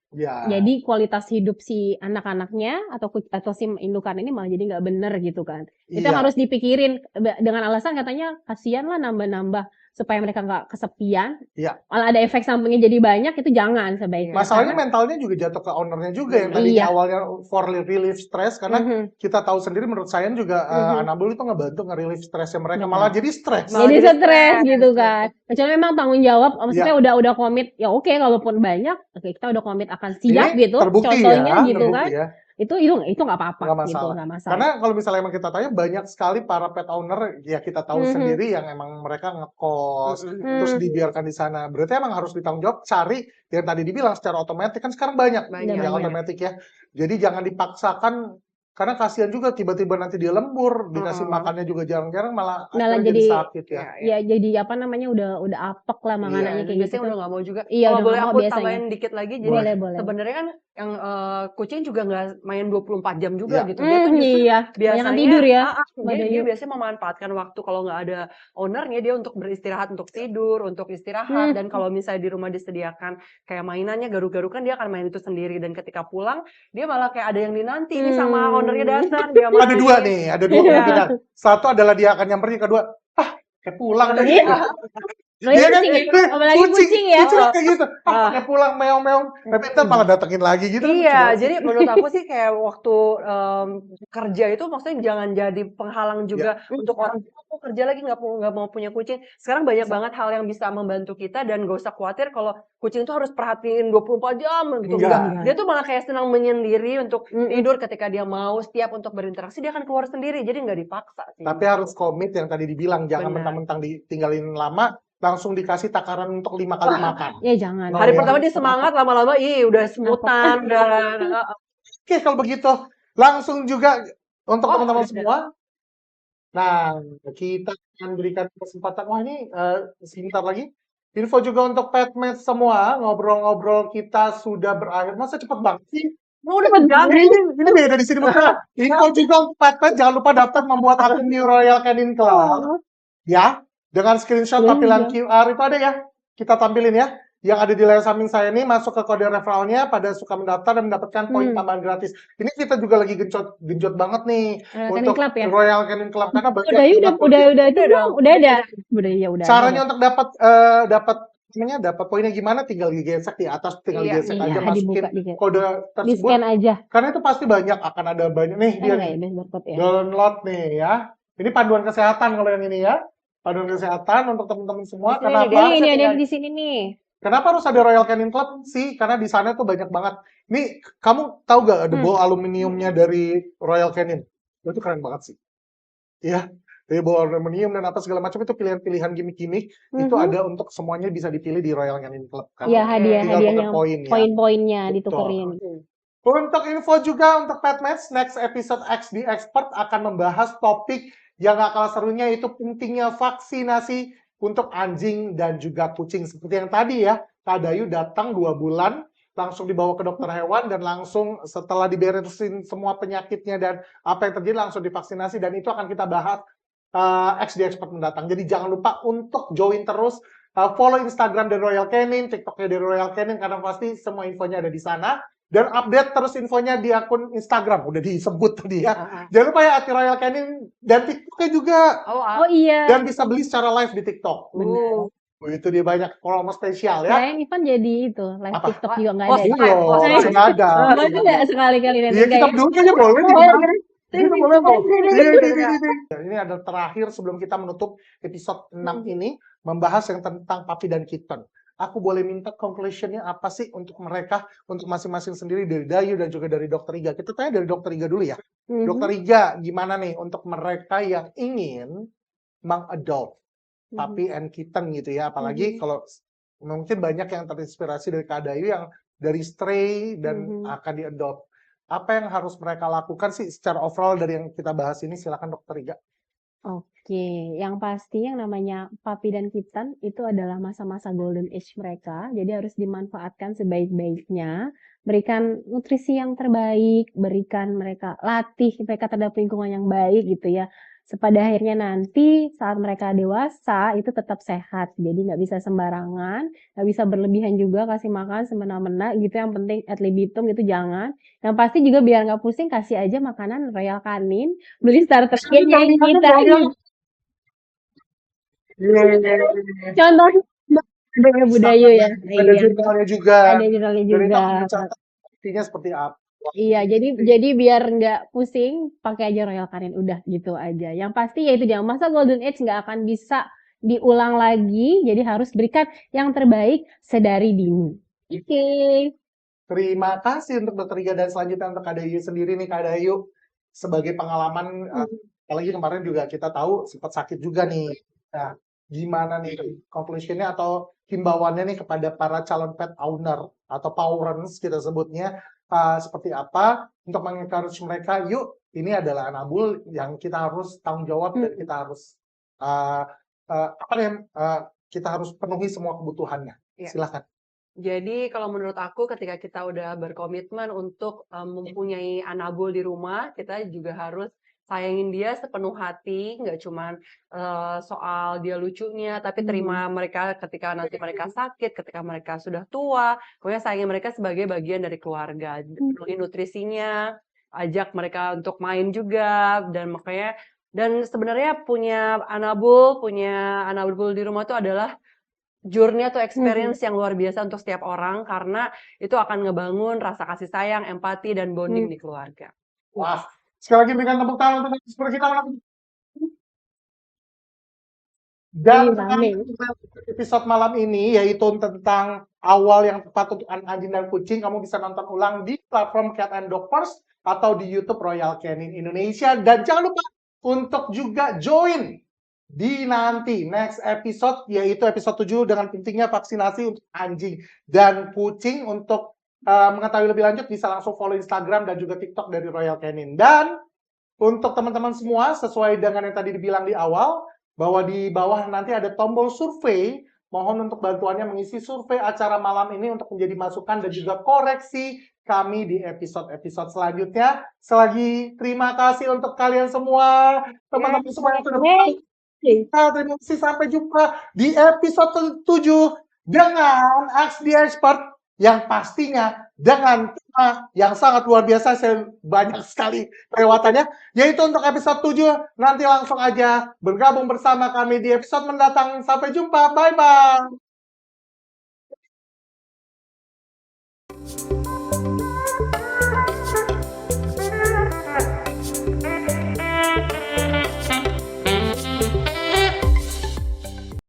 Ya. Jadi kualitas hidup si anak-anaknya atau si indukan ini malah jadi nggak bener gitu kan. Itu harus dipikirin dengan alasan katanya kasihan lah nambah-nambah supaya mereka nggak kesepian. Malah ada efek sampingnya jadi banyak, itu jangan sebaiknya. Masalahnya mentalnya juga jatuh ke ownernya juga yang tadi awalnya for relief stress karena kita tahu sendiri menurut saya juga Anabul itu ngebantu nge-relief stressnya mereka malah jadi stres. Jadi stres gitu kan. Kecuali memang tanggung jawab, maksudnya udah komit. Ya oke, kalaupun banyak, kita udah komit akan siap ini gitu. Terbukti contohnya gitu terbukti kan. Itu nggak apa-apa gitu, nggak masalah. Karena kalau misalnya emang kita tanya banyak sekali para pet owner ya kita tahu sendiri yang emang mereka ngekos terus dibiarkan di sana. Berarti emang harus ditanggung jawab cari yang tadi dibilang secara otomatis kan sekarang banyak yang otomatis ya. Jadi jangan dipaksakan Karena kasihan juga tiba-tiba nanti dia lembur, dikasih Heeh. makannya juga jarang-jarang malah Malah akhirnya jadi jadi sakit ya. Iya. ya jadi apa namanya udah apek lah Iya. makanannya kayak gitu Biasanya tuh. udah nggak mau juga. Iya Kalau udah boleh nggak mau aku biasanya. tambahin dikit lagi, jadi Boleh. Boleh. sebenarnya kan yang kucing juga nggak main 24 jam juga Iya. gitu. Dia tuh justru Iya. Kebanyakan biasanya tidur ya, Mbak dia Dayu. biasanya memanfaatkan waktu kalau nggak ada ownernya dia untuk beristirahat, untuk tidur, untuk istirahat. Dan kalau misalnya di rumah disediakan kayak mainannya garuk-garukan, dia akan main itu sendiri. Dan ketika pulang dia malah kayak ada yang dinanti nih sama ownernya datang, dia Ada dua main. nih, ada dua Iya. kemungkinan. Satu adalah dia akan nyamperin, kedua, kayak pulang deh. Iya. Iya kan? Kucing ya, apalagi kucing ya. Kucing kayak gitu. Kayak pulang meong-meong. Tapi ntar malah datengin lagi gitu. kan lucu Iya, banget sih. jadi menurut aku sih kayak waktu kerja itu maksudnya jangan jadi penghalang juga untuk orang aku kerja lagi nggak mau punya kucing. Sekarang banyak banget hal yang bisa membantu kita dan gak usah khawatir kalau kucing itu harus perhatiin 24 jam gitu. Enggak. Dia tuh malah kayak senang menyendiri untuk tidur ketika dia mau, setiap untuk berinteraksi dia akan keluar sendiri. Jadi nggak dipaksa sih. Tapi harus komit yang tadi dibilang, jangan Benar. mentang-mentang ditinggalin lama langsung dikasih takaran untuk 5 kali makan. Ya jangan. Hari ya. pertama dia semangat, lama-lama udah semutan dan Oke, kalau begitu langsung juga untuk teman-teman udah. semua. Nah, kita akan berikan kesempatan. Wah, ini sebentar lagi. Info juga untuk petmate semua. Ngobrol-ngobrol kita sudah berakhir. Masa cepet banget sih? Udah jam Ini beda di sini. Info juga untuk petmate. Jangan lupa daftar membuat akun di Royal Canin Club. Ya, dengan screenshot tampilan QR itu ada ya. Kita tampilin ya. Yang ada di layar samping saya ini masuk ke kode referralnya pada suka mendaftar dan mendapatkan poin tambahan gratis. Ini kita juga lagi genjot banget nih Royal untuk Canin Club ya? Royal Canin Club karena banyak Udah itu belum? Udah ada. Caranya untuk dapat poinnya gimana? Tinggal digesek di atas, tinggal digesek aja, masukin kode tersebut. Di-scan aja. Karena itu pasti akan ada banyak nih dia nih. Download nih ya. Ini panduan kesehatan kalau yang ini ya. Panduan kesehatan untuk teman-teman semua. Kenapa? Ini ada di sini nih. Kenapa harus ada Royal Canin Club sih? Karena di sana tuh banyak banget. Nih, kamu tahu gak ada bowl aluminiumnya dari Royal Canin? Itu keren banget sih. Iya, dari bowl aluminium dan apa segala macam itu pilihan-pilihan gimmick-gimmick itu ada untuk semuanya bisa dipilih di Royal Canin Club. Iya, hadiah-hadiahnya poin, poin-poinnya Betul. ditukerin. Untuk info juga untuk Petmates, next episode X the Expert akan membahas topik yang gak kalah serunya, itu pentingnya vaksinasi untuk anjing dan juga kucing. Seperti yang tadi ya, Kak Dayu datang 2 bulan, langsung dibawa ke dokter hewan, dan langsung setelah diberesin semua penyakitnya dan apa yang terjadi langsung divaksinasi, dan itu akan kita bahas X the Expert mendatang. Jadi jangan lupa untuk join terus, follow Instagram dari Royal Canin, TikToknya dari Royal Canin, karena pasti semua infonya ada di sana. Dan update terus infonya di akun Instagram, udah disebut tadi ya. Jangan lupa ya @Royal Canin dan TikToknya juga. Oh iya. Dan bisa beli secara live di TikTok. Itu dia banyak promo spesial ya. Kirain Ivan jadi itu live TikTok juga nggak ada. Masih nggak ada. Nggak sekali-kali nanti. Iya, kita dulu aja boleh. Ini adalah terakhir sebelum kita menutup episode 6 ini, membahas yang tentang puppy dan kitten. Aku boleh minta conclusion-nya apa sih untuk mereka, untuk masing-masing sendiri, dari Dayu dan juga dari Dokter Iga. Kita tanya dari Dokter Iga dulu ya. Dokter Iga, gimana nih untuk mereka yang ingin mengadop puppy and kitten gitu ya. Apalagi kalau mungkin banyak yang terinspirasi dari Kak Dayu yang dari stray dan akan diadopt. Apa yang harus mereka lakukan sih secara overall dari yang kita bahas ini? Silakan Dokter Iga. Oke, yang pasti yang namanya puppy dan kitten itu adalah masa-masa golden age mereka, jadi harus dimanfaatkan sebaik-baiknya, berikan nutrisi yang terbaik, berikan mereka latih mereka terhadap lingkungan yang baik gitu ya. Pada akhirnya nanti saat mereka dewasa itu tetap sehat, jadi nggak bisa sembarangan, nggak bisa berlebihan juga kasih makan semena-mena gitu, yang penting at libitum itu jangan. Yang pasti juga biar nggak pusing kasih aja makanan Royal Canin, beli starter kit-nya kita. Contoh ada budaya ya. Ada jurnalnya juga. Ada jurnalnya juga. Artinya seperti apa? Iya, jadi biar nggak pusing, pakai aja Royal Canin, udah gitu aja. Yang pasti ya itu dia, masa golden age nggak akan bisa diulang lagi, jadi harus berikan yang terbaik sedari dini. Oke. Terima kasih untuk Dokter Iga, dan selanjutnya untuk Kak Dayu sendiri nih, Kak Dayu, sebagai pengalaman, apalagi kemarin juga kita tahu sempat sakit juga nih. Nah, gimana nih conclusion-nya atau himbauannya nih kepada para calon pet owner atau parents kita sebutnya, seperti apa untuk mengencourage mereka, yuk ini adalah anabul yang kita harus tanggung jawab dan kita harus kita harus penuhi semua kebutuhannya. Iya. Silakan. Jadi kalau menurut aku ketika kita udah berkomitmen untuk mempunyai anabul di rumah, kita juga harus sayangin dia sepenuh hati, nggak cuman soal dia lucunya, tapi terima mereka ketika nanti mereka sakit, ketika mereka sudah tua, pokoknya sayangin mereka sebagai bagian dari keluarga, penuhi nutrisinya, ajak mereka untuk main juga, dan makanya dan sebenarnya punya anabul di rumah itu adalah journey atau experience yang luar biasa untuk setiap orang karena itu akan ngebangun rasa kasih sayang, empati, dan bonding di keluarga. Wah, sekali lagi berikan tepuk tangan untuk narasumber kita. Dan episode malam ini yaitu tentang awal yang tepat untuk anjing dan kucing, kamu bisa nonton ulang di platform Cat and Dog First atau di YouTube Royal Canin Indonesia. Dan jangan lupa untuk juga join di nanti next episode, yaitu episode 7 dengan pentingnya vaksinasi untuk anjing dan kucing. Untuk mengetahui lebih lanjut bisa langsung follow Instagram dan juga TikTok dari Royal Canin. Dan untuk teman-teman semua, sesuai dengan yang tadi dibilang di awal, bahwa di bawah nanti ada tombol survei. Mohon untuk bantuannya mengisi survei acara malam ini untuk menjadi masukan dan juga koreksi kami di episode-episode selanjutnya. Selagi terima kasih untuk kalian semua, teman-teman semua yang sudah terima kasih. Sampai jumpa di episode 7 dengan Ask the Expert yang pastinya dengan tema yang sangat luar biasa. Saya banyak sekali lewatannya, yaitu untuk episode 7. Nanti langsung aja bergabung bersama kami di episode mendatang. Sampai jumpa, bye-bye.